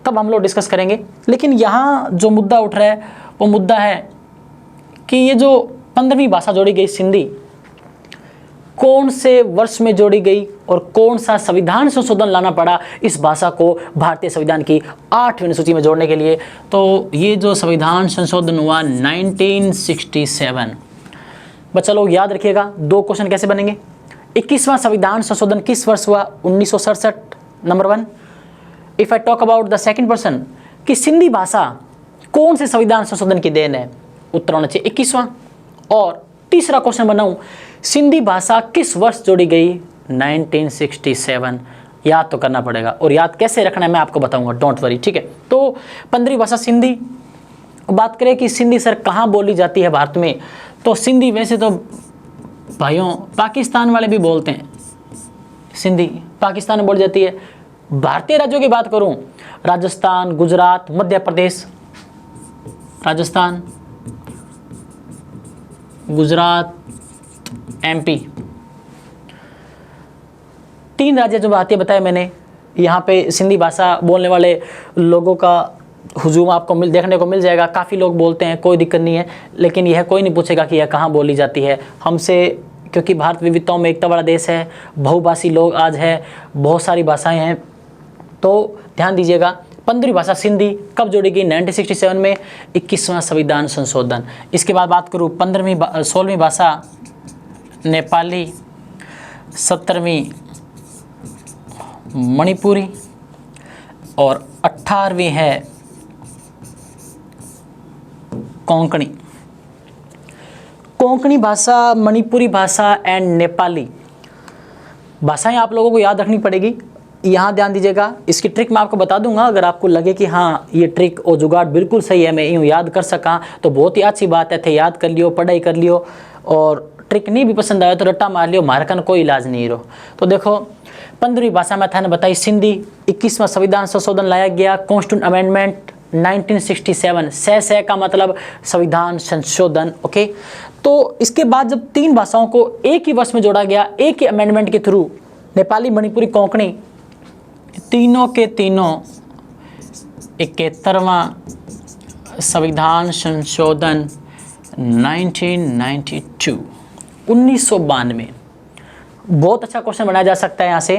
तब हम लोग डिस्कस करेंगे। लेकिन यहाँ जो मुद्दा उठ रहा है वो मुद्दा है कि ये जो 15वीं भाषा जोड़ी गई सिंधी, कौन से वर्ष में जोड़ी गई और कौन सा संविधान संशोधन लाना पड़ा इस भाषा को भारतीय संविधान की 8वीं सूची में जोड़ने के लिए। तो ये जो संविधान संशोधन हुआ 1967। बच्चा लोग याद रखिएगा, 2 क्वेश्चन कैसे बनेंगे। 21वां संविधान संशोधन किस वर्ष हुआ? 1967, number 1। If I talk about the second person कि सिंधी भाषा कौन से संविधान संशोधन की देन है, उत्तर होना चाहिए 21वां। और तीसरा क्वेश्चन बनाऊं, सिंधी भाषा किस वर्ष जोड़ी गई? 1967। याद तो करना पड़ेगा, और याद कैसे रखना है मैं आपको बताऊंगा, डोंट वरी, ठीक है। तो 15वीं भाषा सिंधी। बात करें कि सिंधी सर कहाँ बोली जाती है भारत में, तो सिंधी वैसे तो भाइयों पाकिस्तान वाले भी बोलते हैं, सिंधी पाकिस्तान में बोली जाती है। भारतीय राज्यों की बात करूं, राजस्थान, गुजरात, मध्य प्रदेश, राजस्थान, गुजरात, एमपी, 3 राज्य जो भारतीय बताए मैंने। यहाँ पे सिंधी भाषा बोलने वाले लोगों का हुजूम आपको देखने को मिल जाएगा। काफ़ी लोग बोलते हैं, कोई दिक्कत नहीं है, लेकिन यह कोई नहीं पूछेगा कि यह कहाँ बोली जाती है हमसे, क्योंकि भारत विविधताओं में एकता वाला देश है, बहुभाषी लोग आज है, बहुत सारी भाषाएं हैं। तो ध्यान दीजिएगा, 15वीं भाषा सिंधी कब जोड़ी गई? 1967 में, 21वां संविधान संशोधन। इसके बाद बात करूँ 16वीं भाषा नेपाली, 17वीं मणिपुरी, और 18वीं है कोंकणी। कोंकणी भाषा, मणिपुरी भाषा एंड नेपाली भाषाएं आप लोगों को याद रखनी पड़ेगी। यहाँ ध्यान दीजिएगा, इसकी ट्रिक मैं आपको बता दूंगा। अगर आपको लगे कि हाँ ये ट्रिक और जुगाड़ बिल्कुल सही है, मैं यूँ याद कर सका, तो बहुत ही अच्छी बात है, थे याद कर लियो, पढ़ाई कर लियो। और ट्रिक नहीं भी पसंद आया तो रट्टा मार लियो, मारकन कोई इलाज नहीं रहो। तो देखो 15वीं भाषा में थाने बताई सिंधी, 21वां संविधान संशोधन लाया गया, कॉन्स्टिट्यूंट अमेंडमेंट 1967, से का मतलब संविधान संशोधन, ओके। तो इसके बाद जब 3 भाषाओं को एक ही वर्ष में जोड़ा गया, एक ही अमेंडमेंट के थ्रू, नेपाली, मणिपुरी, कोंकणी, तीनों के तीनों 71वां संविधान संशोधन 1992, 1992। बहुत अच्छा क्वेश्चन बनाया जा सकता है यहाँ से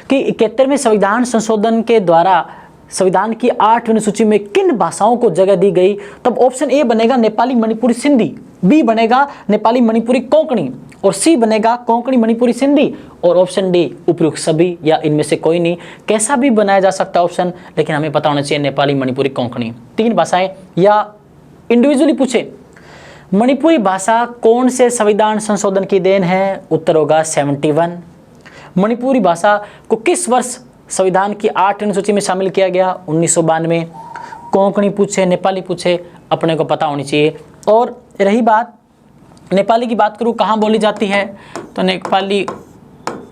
कि 71वें संविधान संशोधन के द्वारा संविधान की 8वीं सूची में किन भाषाओं को जगह दी गई। तब ऑप्शन ए बनेगा नेपाली, मणिपुरी, सिंधी, बी बनेगा नेपाली, मणिपुरी, कोंकणी, और सी बनेगा कोंकणी, मणिपुरी, सिंधी, और ऑप्शन डी उपयुक्त सभी या इनमें से कोई नहीं। कैसा भी बनाया जा सकता है ऑप्शन, लेकिन हमें पता होना चाहिए नेपाली, मणिपुरी, कोंकणी 3 भाषाएं। या इंडिविजुअली पूछे मणिपुरी भाषा कौन से संविधान संशोधन की देन है, उत्तर होगा 71। मणिपुरी भाषा को किस वर्ष संविधान की 8वीं सूची में शामिल किया गया, 1992। कोंकणी पूछे, नेपाली पूछे, अपने को पता होनी चाहिए। और रही बात नेपाली की बात करूँ कहाँ बोली जाती है, तो नेपाली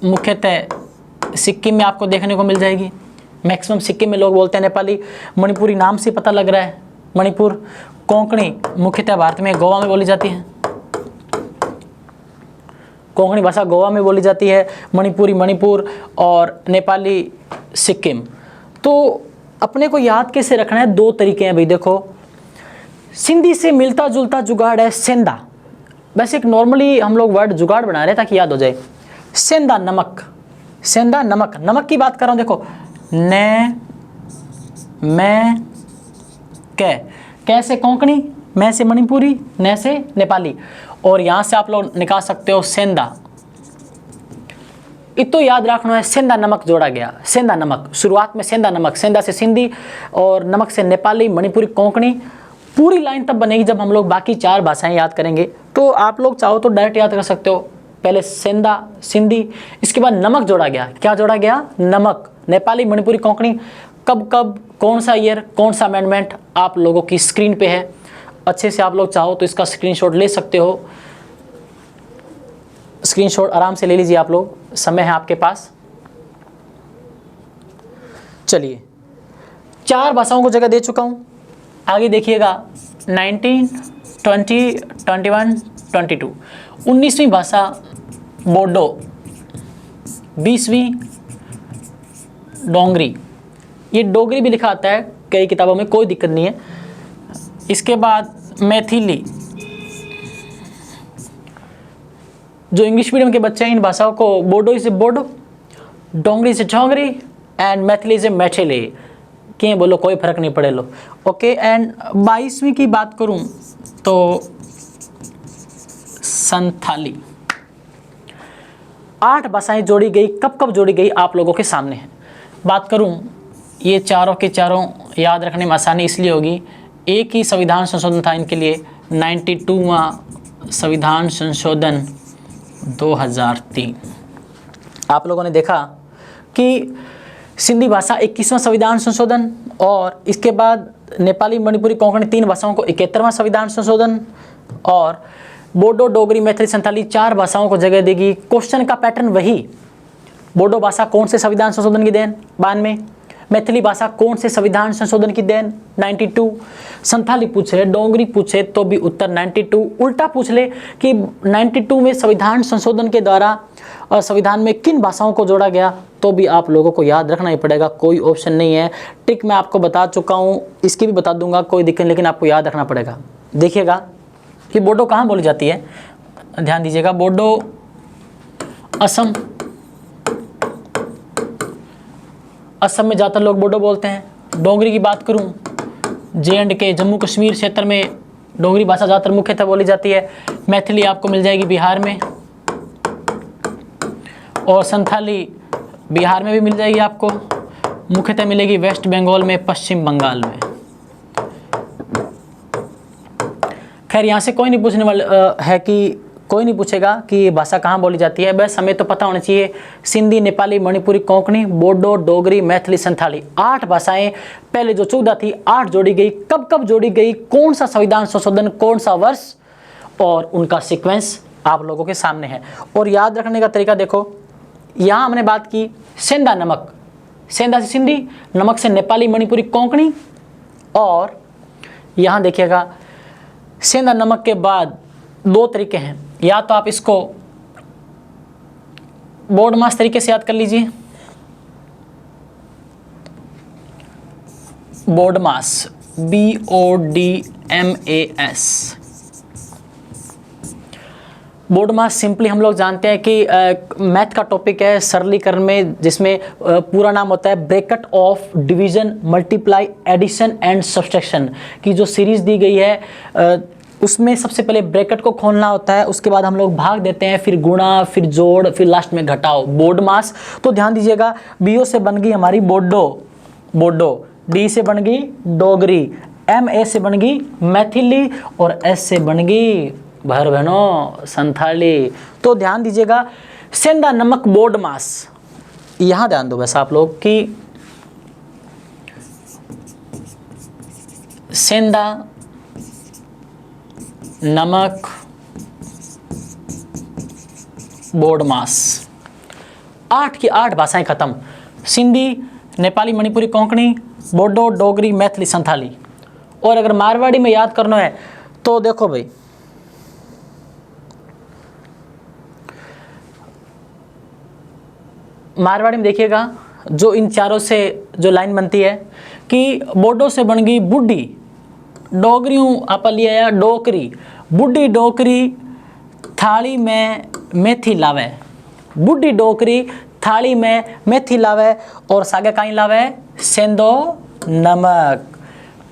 मुख्यतः सिक्किम में आपको देखने को मिल जाएगी। मैक्सिमम सिक्किम में लोग बोलते हैं नेपाली। मणिपुरी नाम से पता लग रहा है, मणिपुर। कोंकणी मुख्यतः भारत में गोवा में बोली जाती है, कोंकणी भाषा गोवा में बोली जाती है, मणिपुरी मणिपुर, और नेपाली सिक्किम। तो अपने को याद कैसे रखना है, 2 तरीके हैं भाई। देखो सिंधी से मिलता जुलता जुगाड़ है सेंधा। वैसे एक नॉर्मली हम लोग वर्ड जुगाड़ बना रहे हैं ताकि याद हो जाए। सेंधा नमक, सेंधा नमक, नमक की बात कर रहा हूँ। देखो ने, मैं, कै, कैसे कोंकणी, मैं से मणिपुरी, न से नेपाली। और यहाँ से आप लोग निकाल सकते हो सेंधा। इतो याद रखना है, सेंधा नमक जोड़ा गया, सेंधा नमक, शुरुआत में सेंधा नमक, सेंधा से सिंधी और नमक से नेपाली, मणिपुरी, कोंकणी। पूरी लाइन तब बनेगी जब हम लोग बाकी 4 भाषाएं याद करेंगे। तो आप लोग चाहो तो डायरेक्ट याद कर सकते हो, पहले सेंधा, सिंधी, इसके बाद नमक जोड़ा गया। क्या जोड़ा गया? नमक, नेपाली, मणिपुरी, कोंकणी। कब कब, कौन सा ईयर, कौन सा अमेंडमेंट आप लोगों की स्क्रीन पे है। अच्छे से आप लोग चाहो तो इसका स्क्रीनशॉट ले सकते हो, स्क्रीनशॉट आराम से ले लीजिए आप लोग, समय है आपके पास। चलिए 4 भाषाओं को जगह दे चुका हूं। आगे देखिएगा 19, 20, 21, 22। 19वीं भाषा बोडो, 20वीं डोंगरी। ये डोगरी भी लिखा आता है कई किताबों में, कोई दिक्कत नहीं है। इसके बाद मैथिली। जो इंग्लिश मीडियम के बच्चे हैं इन भाषाओं को बोडो से बोडो, डोंगरी से डोंगरी एंड मैथिली से मैथिली के बोलो, कोई फर्क नहीं पड़े लो। ओके। एंड 22वीं की बात करूं तो संथाली। 8 भाषाएं जोड़ी गई। कब कब जोड़ी गई आप लोगों के सामने है। बात करूं, ये चारों के चारों याद रखने में आसानी इसलिए होगी, एक ही संविधान संशोधन था इनके लिए, 92वां संविधान संशोधन 2003। आप लोगों ने देखा कि सिंधी भाषा 21वां संविधान संशोधन, और इसके बाद नेपाली, मणिपुरी, कोंकणी 3 भाषाओं को 71वां संविधान संशोधन, और बोडो, डोगरी, मैथिली, संथाली 4 भाषाओं को जगह देगी। क्वेश्चन का पैटर्न वही, बोडो भाषा कौन से संविधान संशोधन की देन 92, मैथिली भाषा कौन से संविधान संशोधन की देन 92, संथाली पूछे, डोगरी पूछे तो भी उत्तर 92। उल्टा पूछ ले कि 92 में संविधान संशोधन के द्वारा संविधान में किन भाषाओं को जोड़ा गया, तो भी आप लोगों को याद रखना ही पड़ेगा, कोई ऑप्शन नहीं है। टिक मैं आपको बता चुका हूँ, इसकी भी बता दूंगा, कोई दिक्कत नहीं, लेकिन आपको याद रखना पड़ेगा। देखिएगा कि बोडो कहाँ बोली जाती है, ध्यान दीजिएगा। बोडो असम, असम में ज़्यादातर लोग बोडो बोलते हैं। डोगरी की बात करूं, J&K जम्मू कश्मीर क्षेत्र में डोगरी भाषा ज़्यादातर मुख्यतः बोली जाती है। मैथिली आपको मिल जाएगी बिहार में, और संथाली बिहार में भी मिल जाएगी आपको, मुख्यतः मिलेगी वेस्ट बंगाल में, पश्चिम बंगाल में। खैर यहाँ से कोई नहीं पूछने वाला है कि, कोई नहीं पूछेगा कि ये भाषा कहाँ बोली जाती है, बस हमें तो पता होना चाहिए सिंधी, नेपाली, मणिपुरी, कोंकणी, बोडो, डोगरी, मैथिली, संथाली। 8 भाषाएं, पहले जो 14 थी 8 जोड़ी गई। कब कब जोड़ी गई, कौन सा संविधान संशोधन, कौन सा वर्ष, और उनका सीक्वेंस आप लोगों के सामने है। और याद रखने का तरीका देखो, यहाँ हमने बात की सेंधा नमक, सेंधा से सिंधी, नमक से नेपाली, मणिपुरी, कोंकणी, और यहाँ देखिएगा सेंधा नमक के बाद 2 तरीके हैं, या तो आप इसको बोर्ड मास तरीके से याद कर लीजिए, बोर्ड मास, BODMAS। बोर्ड मास सिंपली हम लोग जानते हैं कि मैथ का टॉपिक है सरलीकरण में, जिसमें पूरा नाम होता है bracket of division, multiply, addition and subtraction की जो सीरीज दी गई है, उसमें सबसे पहले ब्रैकेट को खोलना होता है, उसके बाद हम लोग भाग देते हैं, फिर गुणा, फिर जोड़, फिर लास्ट में घटाओ, बोर्ड मास। तो ध्यान दीजिएगा, BO से बन गई हमारी बोडो, बोडो, D से बन गई डोगरी, MA से बन गई मैथिली, और S से बन गई भाई बहनों संथाली। तो ध्यान दीजिएगा सेंधा नमक बोर्ड मास, यहाँ ध्यान दो बस आप लोग कि सेंधा नमक बोर्ड मास, 8 की 8 भाषाएं खत्म, सिंधी, नेपाली, मणिपुरी, कोंकणी, बोडो, डोगरी, मैथिली, संथाली। और अगर मारवाड़ी में याद करना है तो देखो भाई, मारवाड़ी में देखिएगा जो इन चारों से जो लाइन बनती है कि बोडो से बन गई बुड्ढी, डोगरियों आप लिया डोकरी, बुड्ढी डोकरी थाली में मेथी लावे, बुड्ढी डोकरी थाली में मेथी लावे, और सागे काई लावे सेंधो नमक।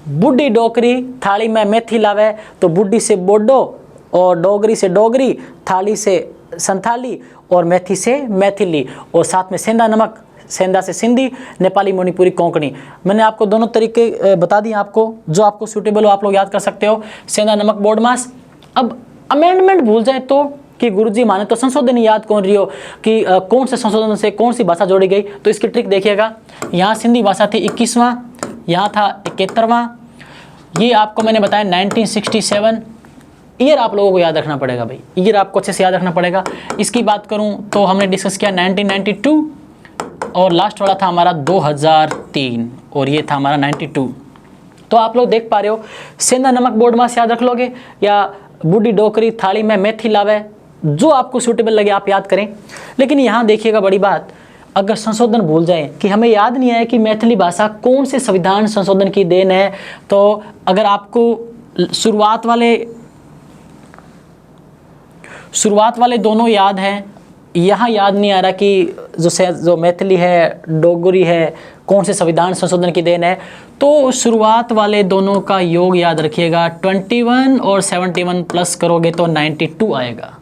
बुढ़ी डोकरी थाली में मेथी लावे, तो बुढ़ी से बोडो और डोगरी से डोगरी, थाली से संथाली और मेथी से मैथिली, और साथ में सेंधा नमक, सेंधा से सिंधी, नेपाली, मणिपुरी, कोंकणी। मैंने आपको दोनों तरीके बता दिए, आपको जो आपको सूटेबल हो आप लोग याद कर सकते हो। सेंधा नमक बोडमास। अब अमेंडमेंट भूल जाए तो कि गुरुजी माने तो संशोधन याद कौन रही हो कि कौन से संशोधन से कौन सी भाषा जोड़ी गई, तो इसकी ट्रिक देखिएगा। यहाँ सिंधी भाषा थी 21वां, यहाँ था 71वां, ये आपको मैंने बताया 1967। ईयर आप लोगों को याद रखना पड़ेगा भाई, ईयर आपको अच्छे से याद रखना पड़ेगा। इसकी बात करूं तो हमने डिस्कस किया 1992 और लास्ट वाला था हमारा 2003 और ये था हमारा 92। तो आप लोग देख पा रहे हो, सेंधा नमक बोडमास याद रख लोगे या बुढ़ी डोकरी थाली में मेथी लावे, जो आपको सूटेबल लगे आप याद करें। लेकिन यहाँ देखिएगा बड़ी बात, अगर संशोधन भूल जाएं कि हमें याद नहीं आया कि मैथिली भाषा कौन से संविधान संशोधन की देन है, तो अगर आपको शुरुआत वाले दोनों याद हैं, यहाँ याद नहीं आ रहा कि जो मैथिली है, डोगरी है, कौन से संविधान संशोधन की देन है, तो शुरुआत वाले दोनों का योग याद रखिएगा। 21 और 71 प्लस करोगे तो 92 आएगा।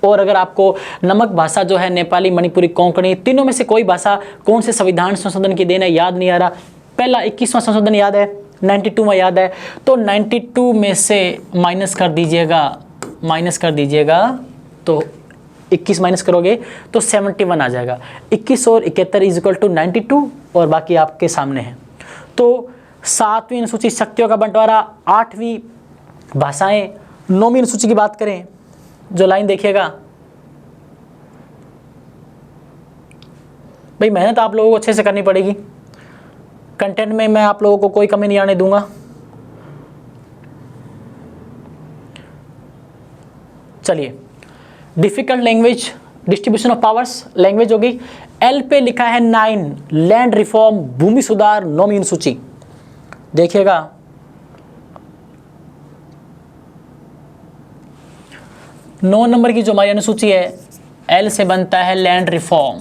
और अगर आपको नमक भाषा जो है नेपाली, मणिपुरी, कोंकणी, तीनों में से कोई भाषा कौन से संविधान संशोधन की देन है याद नहीं आ रहा, पहला 21वां संशोधन याद है, 92वां याद है, तो 92 में से माइनस कर दीजिएगा तो 21 माइनस करोगे तो 71 आ जाएगा। 21 और 71 इज इक्वल टू 92 और बाकी आपके सामने है। तो 7वीं अनुसूची शक्तियों का बंटवारा, 8वीं भाषाएं, 9वीं अनुसूची की बात करें, जो लाइन देखिएगा भाई, मेहनत आप लोगों को अच्छे से करनी पड़ेगी। कंटेंट में मैं आप लोगों को कोई कमी नहीं आने दूंगा। चलिए, difficult language, distribution of powers language होगी। एल पे लिखा है 9 लैंड रिफॉर्म, भूमि सुधार, 9वीं अनुसूची देखिएगा। 9 नंबर की जो हमारी अनुसूची है, एल से बनता है लैंड रिफॉर्म,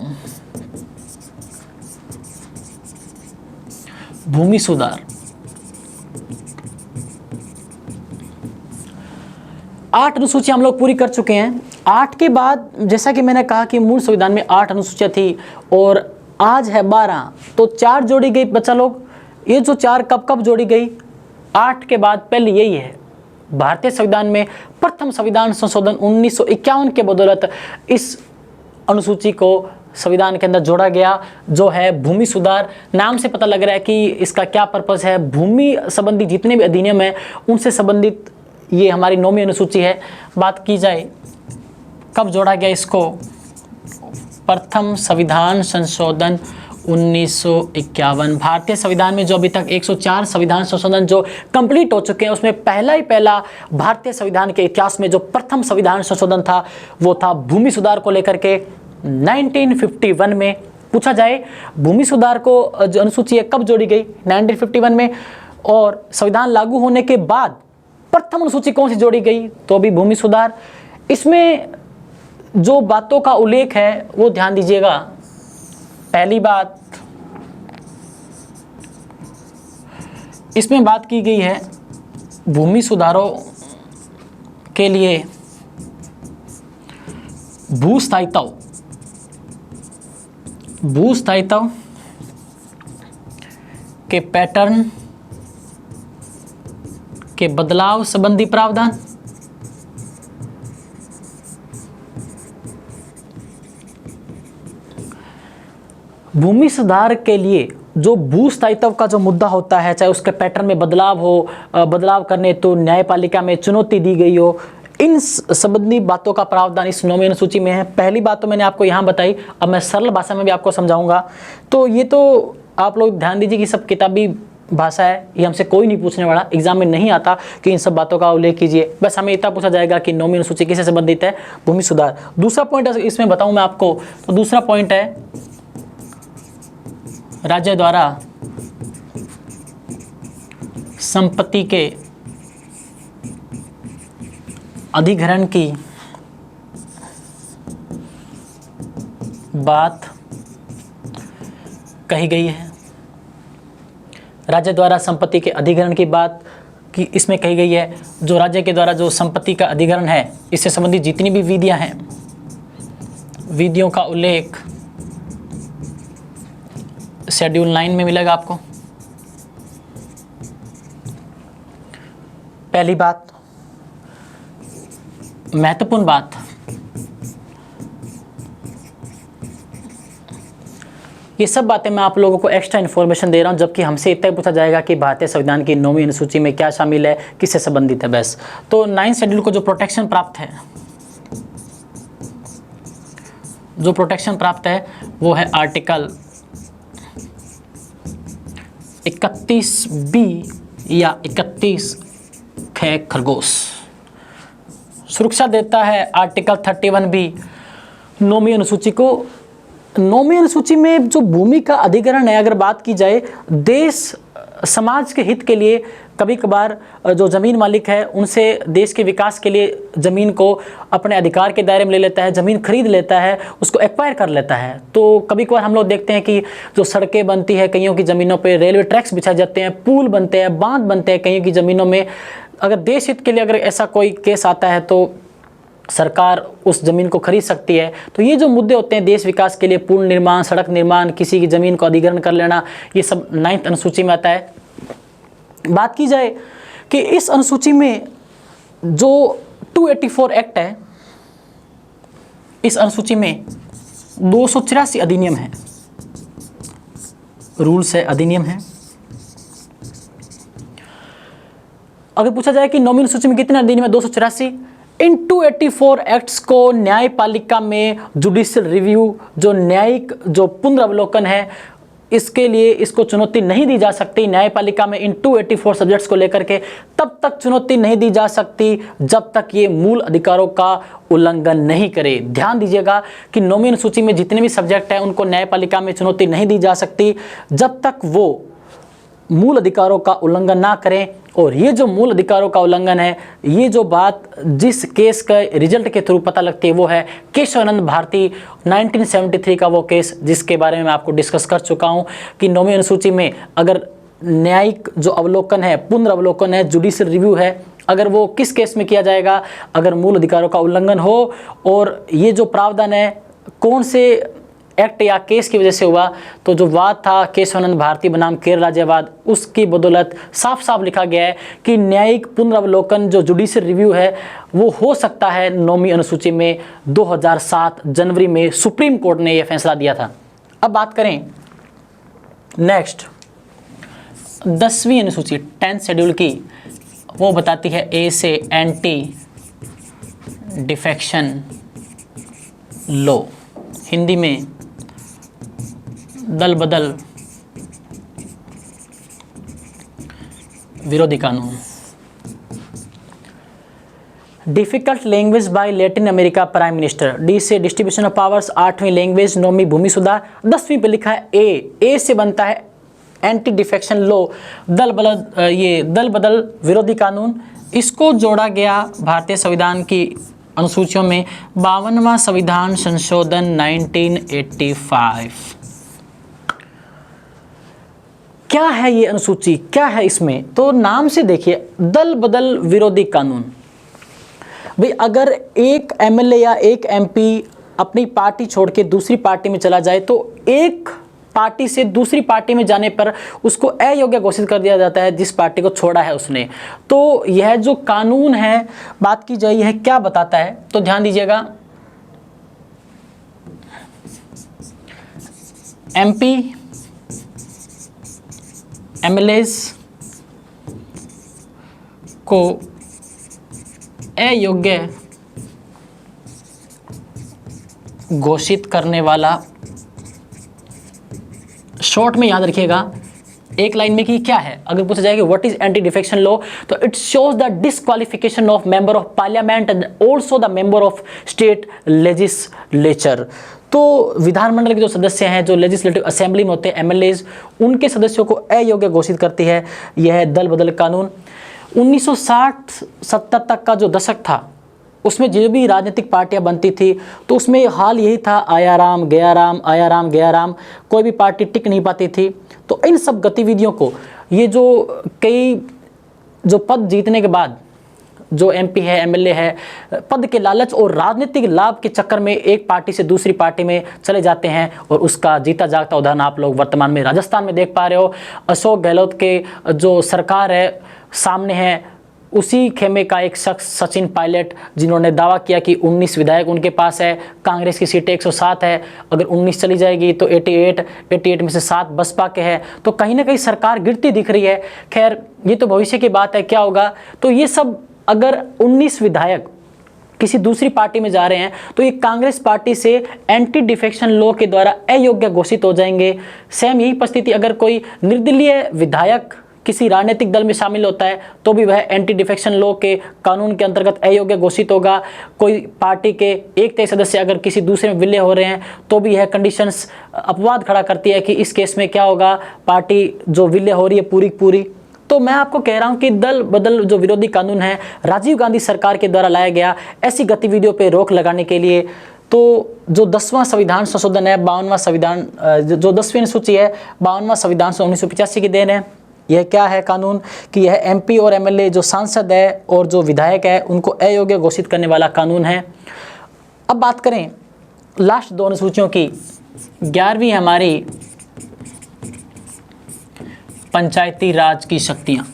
भूमि सुधार। 8 अनुसूचियां हम लोग पूरी कर चुके हैं। 8 के बाद जैसा कि मैंने कहा कि मूल संविधान में 8 अनुसूचियां थी और आज है 12, तो 4 जोड़ी गई बच्चा लोग। ये जो 4 कब जोड़ी गई, 8 के बाद पहले यही है। भारतीय संविधान में प्रथम संविधान संशोधन 1951 के बदौलत इस अनुसूची को संविधान के अंदर जोड़ा गया, जो है भूमि सुधार। नाम से पता लग रहा है कि इसका क्या पर्पस है। भूमि संबंधी जितने भी अधिनियम है उनसे संबंधित ये हमारी 9वीं अनुसूची है। बात की जाए कब जोड़ा गया इसको, प्रथम संविधान संशोधन 1951। भारतीय संविधान में जो अभी तक 104 संविधान संशोधन जो कंप्लीट हो चुके हैं, उसमें पहला भारतीय संविधान के इतिहास में जो प्रथम संविधान संशोधन था वो था भूमि सुधार को लेकर के 1951 में। पूछा जाए भूमि सुधार को जो अनुसूची है कब जोड़ी गई, 1951 में, और संविधान लागू होने के बाद प्रथम अनुसूची कौन सी जोड़ी गई, तो अभी भूमि सुधार। इसमें जो बातों का उल्लेख है वो ध्यान दीजिएगा। पहली बात, इसमें बात की गई है भूमि सुधारों के लिए भूस्थायित्व के पैटर्न के बदलाव संबंधी प्रावधान। भूमि सुधार के लिए जो भूस्थायित्व का जो मुद्दा होता है, चाहे उसके पैटर्न में बदलाव हो, बदलाव करने तो न्यायपालिका में चुनौती दी गई हो, इन संबंधी बातों का प्रावधान इस 9वीं अनुसूची में है। पहली बात तो मैंने आपको यहाँ बताई, अब मैं सरल भाषा में भी आपको समझाऊंगा। तो ये तो आप लोग ध्यान दीजिए कि सब किताबी भाषा है, ये हमसे कोई नहीं पूछने वाला, एग्जाम में नहीं आता कि इन सब बातों का उल्लेख कीजिए। बस हमें इतना पूछा जाएगा कि 9वीं अनुसूची किससे संबंधित है, भूमि सुधार। दूसरा पॉइंट इसमें बताऊं मैं आपको, तो दूसरा पॉइंट है राज्य द्वारा संपत्ति के अधिग्रहण की बात कही गई है। राज्य द्वारा संपत्ति के अधिग्रहण की बात कि इसमें कही गई है। जो राज्य के द्वारा जो संपत्ति का अधिग्रहण है, इससे संबंधित जितनी भी विधियां हैं, विधियों का उल्लेख शेड्यूल 9 में मिलेगा आपको। पहली बात, महत्वपूर्ण बात, ये सब बातें मैं आप लोगों को एक्स्ट्रा इन्फॉर्मेशन दे रहा हूं, जबकि हमसे इतना ही पूछा जाएगा कि भारतीय संविधान की 9वीं अनुसूची में क्या शामिल है, किससे संबंधित है, बस। तो 9 शेड्यूल को जो प्रोटेक्शन प्राप्त है, वो है आर्टिकल 31B या 31 ख खरगोश। सुरक्षा देता है आर्टिकल 31B 9वीं अनुसूची को। 9वीं अनुसूची में जो भूमि का अधिग्रहण है, अगर बात की जाए, देश समाज के हित के लिए कभी कभार जो ज़मीन मालिक है उनसे देश के विकास के लिए ज़मीन को अपने अधिकार के दायरे में ले लेता है, ज़मीन खरीद लेता है, उसको एक्वायर कर लेता है। तो कभी कभार हम लोग देखते हैं कि जो सड़कें बनती है कईयों की ज़मीनों पे, रेलवे ट्रैक्स बिछाए जाते हैं, पुल बनते हैं, बांध बनते हैं कईयों की ज़मीनों में। अगर देश हित के लिए अगर ऐसा कोई केस आता है तो सरकार उस ज़मीन को खरीद सकती है। तो ये जो मुद्दे होते हैं देश विकास के लिए, पुल निर्माण, सड़क निर्माण, किसी की ज़मीन को अधिग्रहण कर लेना, ये सब 9वीं अनुसूची में आता है। बात की जाए कि इस अनुसूची में जो 284 एक्ट है, इस अनुसूची में 284 अधिनियम है, रूल्स है, अधिनियम है। अगर पूछा जाए कि 9वीं अनुसूची में कितने अधिनियम है, 284। इन 284 एक्ट्स को न्यायपालिका में जुडिशियल रिव्यू, जो न्यायिक जो पुनर्वलोकन है, इसके लिए इसको चुनौती नहीं दी जा सकती। न्यायपालिका में इन 284 सब्जेक्ट्स को लेकर के तब तक चुनौती नहीं दी जा सकती जब तक ये मूल अधिकारों का उल्लंघन नहीं करे। ध्यान दीजिएगा कि 9वीं अनुसूची में जितने भी सब्जेक्ट हैं उनको न्यायपालिका में चुनौती नहीं दी जा सकती जब तक वो मूल अधिकारों का उल्लंघन ना करें। और ये जो मूल अधिकारों का उल्लंघन है, ये जो बात जिस केस का रिजल्ट के थ्रू पता लगती है वो है केशवानंद भारती 1973 का वो केस, जिसके बारे में मैं आपको डिस्कस कर चुका हूँ कि 9वीं अनुसूची में अगर न्यायिक जो अवलोकन है, पुनर्वलोकन है, जुडिशियल रिव्यू है, अगर वो किस केस में किया जाएगा, अगर मूल अधिकारों का उल्लंघन हो। और ये जो प्रावधान है कौन से एक्ट या केस की वजह से हुआ, तो जो वाद था केशवानंद भारती बनाम केरल राज्यवाद, उसकी बदौलत साफ साफ लिखा गया है कि न्यायिक पुनर्वलोकन जो जुडिशियल रिव्यू है वो हो सकता है 9वीं अनुसूची में। 2007 जनवरी में सुप्रीम कोर्ट ने यह फैसला दिया था। अब बात करें नेक्स्ट 10वीं अनुसूची 10th शेड्यूल की, वो बताती है ए से एंटी डिफेक्शन लॉ, हिंदी में दल बदल विरोधी कानून। Difficult language by Latin America prime minister. D से डिस्ट्रीब्यूशन ऑफ पावर्स, 8वीं लैंग्वेज, 9वीं भूमि सुधार, 10वीं पे लिखा है ए से बनता है एंटी डिफेक्शन लॉ, दल बदल विरोधी कानून। इसको जोड़ा गया भारतीय संविधान की अनुसूचियों में 52वां संविधान संशोधन 1985। क्या है ये अनुसूची, क्या है इसमें? तो नाम से देखिए, दल बदल विरोधी कानून। भाई अगर एक एमएलए या एक एमपी अपनी पार्टी छोड़ के दूसरी पार्टी में चला जाए तो एक पार्टी से दूसरी पार्टी में जाने पर उसको अयोग्य घोषित कर दिया जाता है जिस पार्टी को छोड़ा है उसने। तो यह जो कानून है, बात की जाए यह क्या बताता है, तो ध्यान दीजिएगा। एमपी एमएलएज को अयोग्य घोषित करने वाला, शॉर्ट में याद रखिएगा एक लाइन में कि क्या है। अगर पूछा जाए कि what is anti defection law, तो it shows the disqualification of member of parliament and also the member of state legislature. तो विधानमंडल के जो सदस्य हैं, जो लेजिस्लेटिव असेंबली में होते हैं एमएलएज, उनके सदस्यों को अयोग्य घोषित करती है यह दल बदल कानून। 1960-70 तक का जो दशक था उसमें जो भी राजनीतिक पार्टियां बनती थी तो उसमें हाल यही था, आया राम गया राम, आया राम गया राम, कोई भी पार्टी टिक नहीं पाती थी। तो इन सब गतिविधियों को ये जो कई जो पद जीतने के बाद जो एमपी है, एमएलए है, पद के लालच और राजनीतिक लाभ के चक्कर में एक पार्टी से दूसरी पार्टी में चले जाते हैं, और उसका जीता जागता उदाहरण आप लोग वर्तमान में राजस्थान में देख पा रहे हो। अशोक गहलोत के जो सरकार है सामने है, उसी खेमे का एक शख्स सचिन पायलट, जिन्होंने दावा किया कि 19 विधायक उनके पास है, कांग्रेस की सीटें 107 है, अगर 19 चली जाएगी तो 88 में से 7 बसपा के हैं, तो कहीं ना कहीं सरकार गिरती दिख रही है। खैर ये तो भविष्य की बात है, क्या होगा। तो ये सब अगर 19 विधायक किसी दूसरी पार्टी में जा रहे हैं तो ये कांग्रेस पार्टी से एंटी डिफेक्शन लॉ के द्वारा अयोग्य घोषित हो जाएंगे। सेम यही परिस्थिति अगर कोई निर्दलीय विधायक किसी राजनीतिक दल में शामिल होता है तो भी वह एंटी डिफेक्शन लॉ के कानून के अंतर्गत अयोग्य घोषित होगा। कोई पार्टी के एक तय सदस्य अगर किसी दूसरे में विलय हो रहे हैं तो भी यह कंडीशंस अपवाद खड़ा करती है कि इस केस में क्या होगा, पार्टी जो विलय हो रही है पूरी पूरी। तो मैं आपको कह रहा हूं कि दल बदल जो विरोधी कानून है राजीव गांधी सरकार के द्वारा लाया गया ऐसी गतिविधियों पर रोक लगाने के लिए। तो जो 10वां संविधान संशोधन है, 52वां संविधान, जो 10वीं अनुसूची है, 52वां संविधान 1985 की देन है। यह क्या है कानून कि यह एमपी और एमएलए जो सांसद है और जो विधायक है उनको अयोग्य घोषित करने वाला कानून है। अब बात करें लास्ट 2 अनुसूचियों की। 11वीं हमारी पंचायती राज की शक्तियां।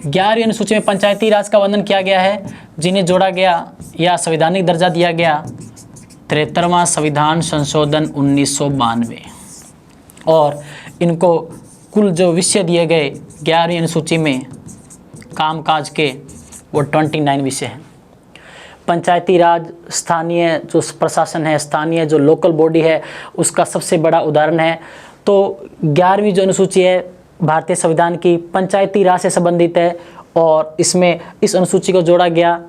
11वीं अनुसूची में पंचायती राज का वर्णन किया गया है, जिन्हें जोड़ा गया या संवैधानिक दर्जा दिया गया 73वां संविधान संशोधन 1992, और इनको कुल जो विषय दिए गए 11वीं अनुसूची में कामकाज के वो 29 विषय हैं। पंचायती राज स्थानीय जो प्रशासन है, स्थानीय जो लोकल बॉडी है, उसका सबसे बड़ा उदाहरण है। तो 11वीं जो अनुसूची है भारतीय संविधान की पंचायती राज से संबंधित है, और इसमें इस अनुसूची को जोड़ा गया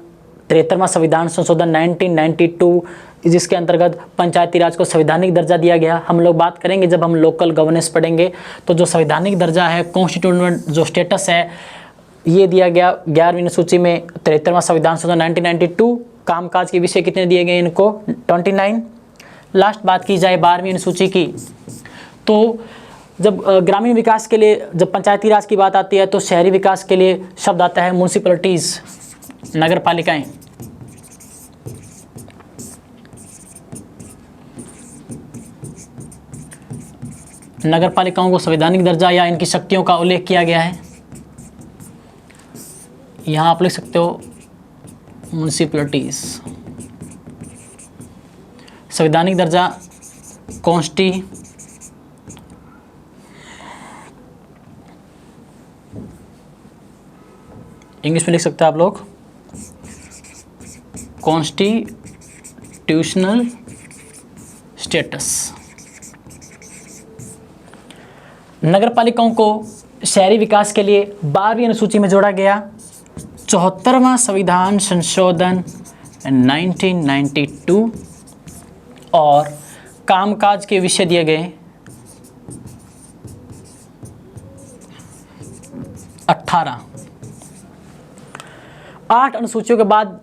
73वां संविधान संशोधन 1992, जिसके अंतर्गत पंचायती राज को संवैधानिक दर्जा दिया गया। हम लोग बात करेंगे जब हम लोकल गवर्नेंस पढ़ेंगे तो जो संवैधानिक दर्जा है, कॉन्स्टिट्यूशनल जो स्टेटस है, ये दिया गया 11वीं अनुसूची में 73वां संविधान संशोधन 1992। कामकाज के विषय कितने दिए गए इनको 29। लास्ट बात की जाए 12वीं अनुसूची की, तो जब ग्रामीण विकास के लिए जब पंचायती राज की बात आती है तो शहरी विकास के लिए शब्द आता है म्यूनिसिपैलिटीज़, नगर पालिकाएं। नगर पालिकाओं को संवैधानिक दर्जा या इनकी शक्तियों का उल्लेख किया गया है। यहाँ आप लिख सकते हो म्यूनिसिपैलिटीज़, संवैधानिक दर्जा इंग्लिश में लिख सकते हैं आप लोग कॉन्स्टिट्यूशनल स्टेटस। नगर पालिकाओं को शहरी विकास के लिए 12वीं अनुसूची में जोड़ा गया 74वां संविधान संशोधन 1992, और कामकाज के विषय दिए गए 18। 8 अनुसूचियों के बाद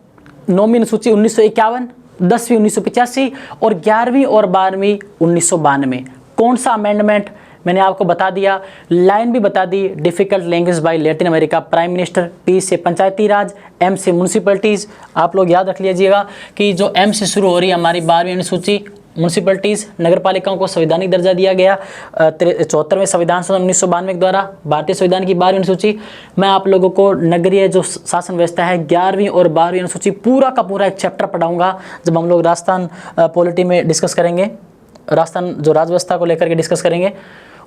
9वीं अनुसूची 1951, 10वीं 1985 और 11वीं और 12वीं 1992। कौन सा अमेंडमेंट मैंने आपको बता दिया, लाइन भी बता दी। Difficult language by Latin America prime minister, P से पंचायती राज, M से म्यूनिसिपैलिटीज़। आप लोग याद रख लीजिएगा कि जो M से शुरू हो रही है हमारी 12वीं अनुसूची, म्यूनिसिपैलिटीज़, नगर पालिकाओं को संवैधानिक दर्जा दिया गया 74वें संविधान संशोधन 1992 के द्वारा, भारतीय संविधान की 12वीं अनुसूची। मैं आप लोगों को नगरीय जो शासन व्यवस्था है 11वीं और 12वीं अनुसूची पूरा का पूरा एक चैप्टर पढ़ाऊंगा जब हम लोग राजस्थान पॉलिटी में डिस्कस करेंगे, राजस्थान जो राज व्यवस्था को लेकर के डिस्कस करेंगे।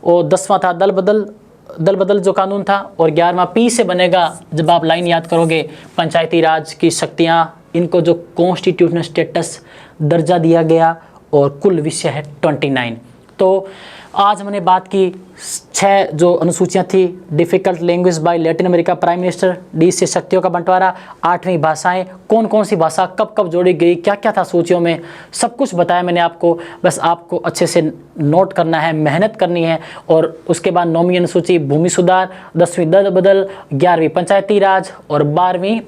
और 10वां था दल बदल जो कानून था, और 11वां P से बनेगा जब आप लाइन याद करोगे पंचायती राज की शक्तियाँ, इनको जो कॉन्स्टिट्यूशनल स्टेटस दर्जा दिया गया, और कुल विषय है 29। तो आज हमने बात की 6 जो अनुसूचियाँ थी, difficult language by Latin America prime minister, D से शक्तियों का बंटवारा, 8वीं भाषाएं, कौन कौन सी भाषा कब कब जोड़ी गई, क्या क्या था सूचियों में, सब कुछ बताया मैंने आपको। बस आपको अच्छे से नोट करना है, मेहनत करनी है। और उसके बाद 9वीं अनुसूची भूमि सुधार, 10वीं दल बदल, 11वीं पंचायती राज, और 12वीं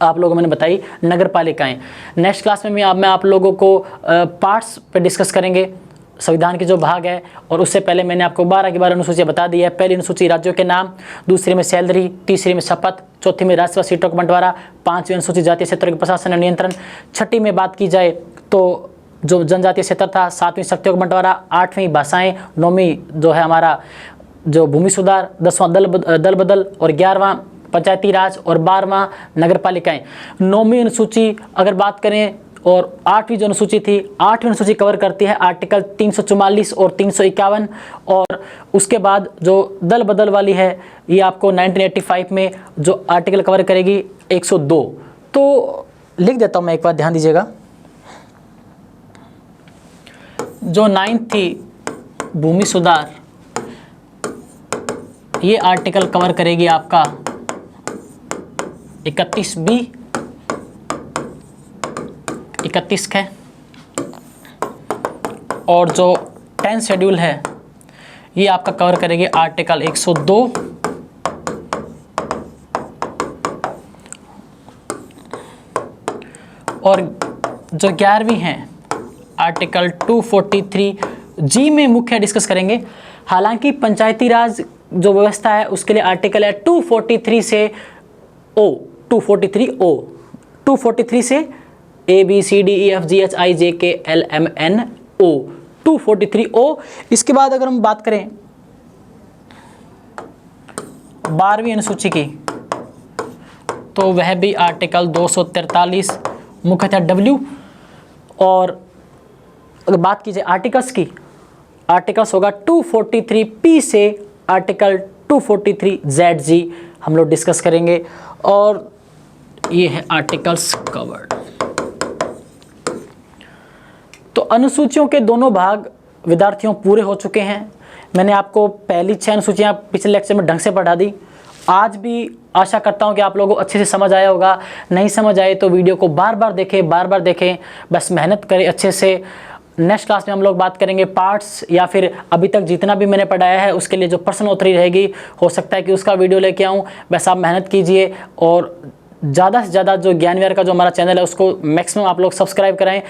आप लोगों मैंने बताई नगर पालिकाएँ। नेक्स्ट क्लास में मैं आप लोगों को पार्ट्स पे डिस्कस करेंगे, संविधान के जो भाग है, और उससे पहले मैंने आपको 12 की 12 अनुसूचियाँ बता दी है। पहली अनुसूची राज्यों के नाम, दूसरी में सैलरी, तीसरी में शपथ, चौथी में राज्यसभा सीटों का बंटवारा, पांचवी अनुसूची जातीय क्षेत्रों के प्रशासन और नियंत्रण, छठी में बात की जाए तो जो जनजातीय क्षेत्र था, सातवीं शक्तियों का बंटवारा, आठवीं भाषाएं, नौवीं जो है हमारा जो भूमि सुधार, 10वां दल बदल और 11वां पंचायती राज और 12वां नगर पालिकाएं। नौवीं अनुसूची अगर बात करें और 8वीं जो अनुसूची थी, 8वीं अनुसूची कवर करती है आर्टिकल 344 और 351, और उसके बाद जो दल बदल वाली है ये आपको 1985 में जो आर्टिकल कवर करेगी 102। तो लिख देता हूँ मैं, एक बार ध्यान दीजिएगा। जो 9th थी भूमि सुधार, ये आर्टिकल कवर करेगी आपका 31B, 31 है। और जो 10th शेड्यूल है ये आपका कवर करेगी आर्टिकल 102, और जो 11वीं है आर्टिकल 243G में मुख्य डिस्कस करेंगे। हालांकि पंचायती राज जो व्यवस्था है उसके लिए आर्टिकल है 243 से O, 243 से ABCDEFGHIJKLMNO, 243O। इसके बाद अगर हम बात करें 12वीं अनुसूची की, तो वह भी आर्टिकल 243 मुख्यतः W। और अगर बात कीजिए आर्टिकल्स की, आर्टिकल्स होगा 243P से आर्टिकल 243ZG हम लोग डिस्कस करेंगे, और ये है आर्टिकल्स कवर्ड। तो अनुसूचियों के दोनों भाग विद्यार्थियों पूरे हो चुके हैं। मैंने आपको पहली 6 अनुसूचियाँ पिछले लेक्चर में ढंग से पढ़ा दी। आज भी आशा करता हूँ कि आप लोगों को अच्छे से समझ आया होगा। नहीं समझ आए तो वीडियो को बार बार देखें, बस मेहनत करें अच्छे से। नेक्स्ट क्लास में हम लोग बात करेंगे पार्ट्स, या फिर अभी तक जितना भी मैंने पढ़ाया है उसके लिए जो प्रश्न उत्तरी रहेगी, हो सकता है कि उसका वीडियो लेके आऊँ। बस आप मेहनत कीजिए, और ज़्यादा से ज़्यादा जो ज्ञान विहार का जो हमारा चैनल है उसको मैक्सिमम आप लोग सब्सक्राइब कराएं।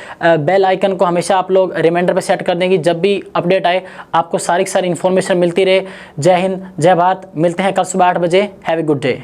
बेल आइकन को हमेशा आप लोग रिमाइंडर पे सेट कर देंगे, जब भी अपडेट आए आपको सारी की सारी इन्फॉर्मेशन मिलती रहे। जय हिंद, जय भारत। मिलते हैं कल सुबह 8 बजे। Have a good day.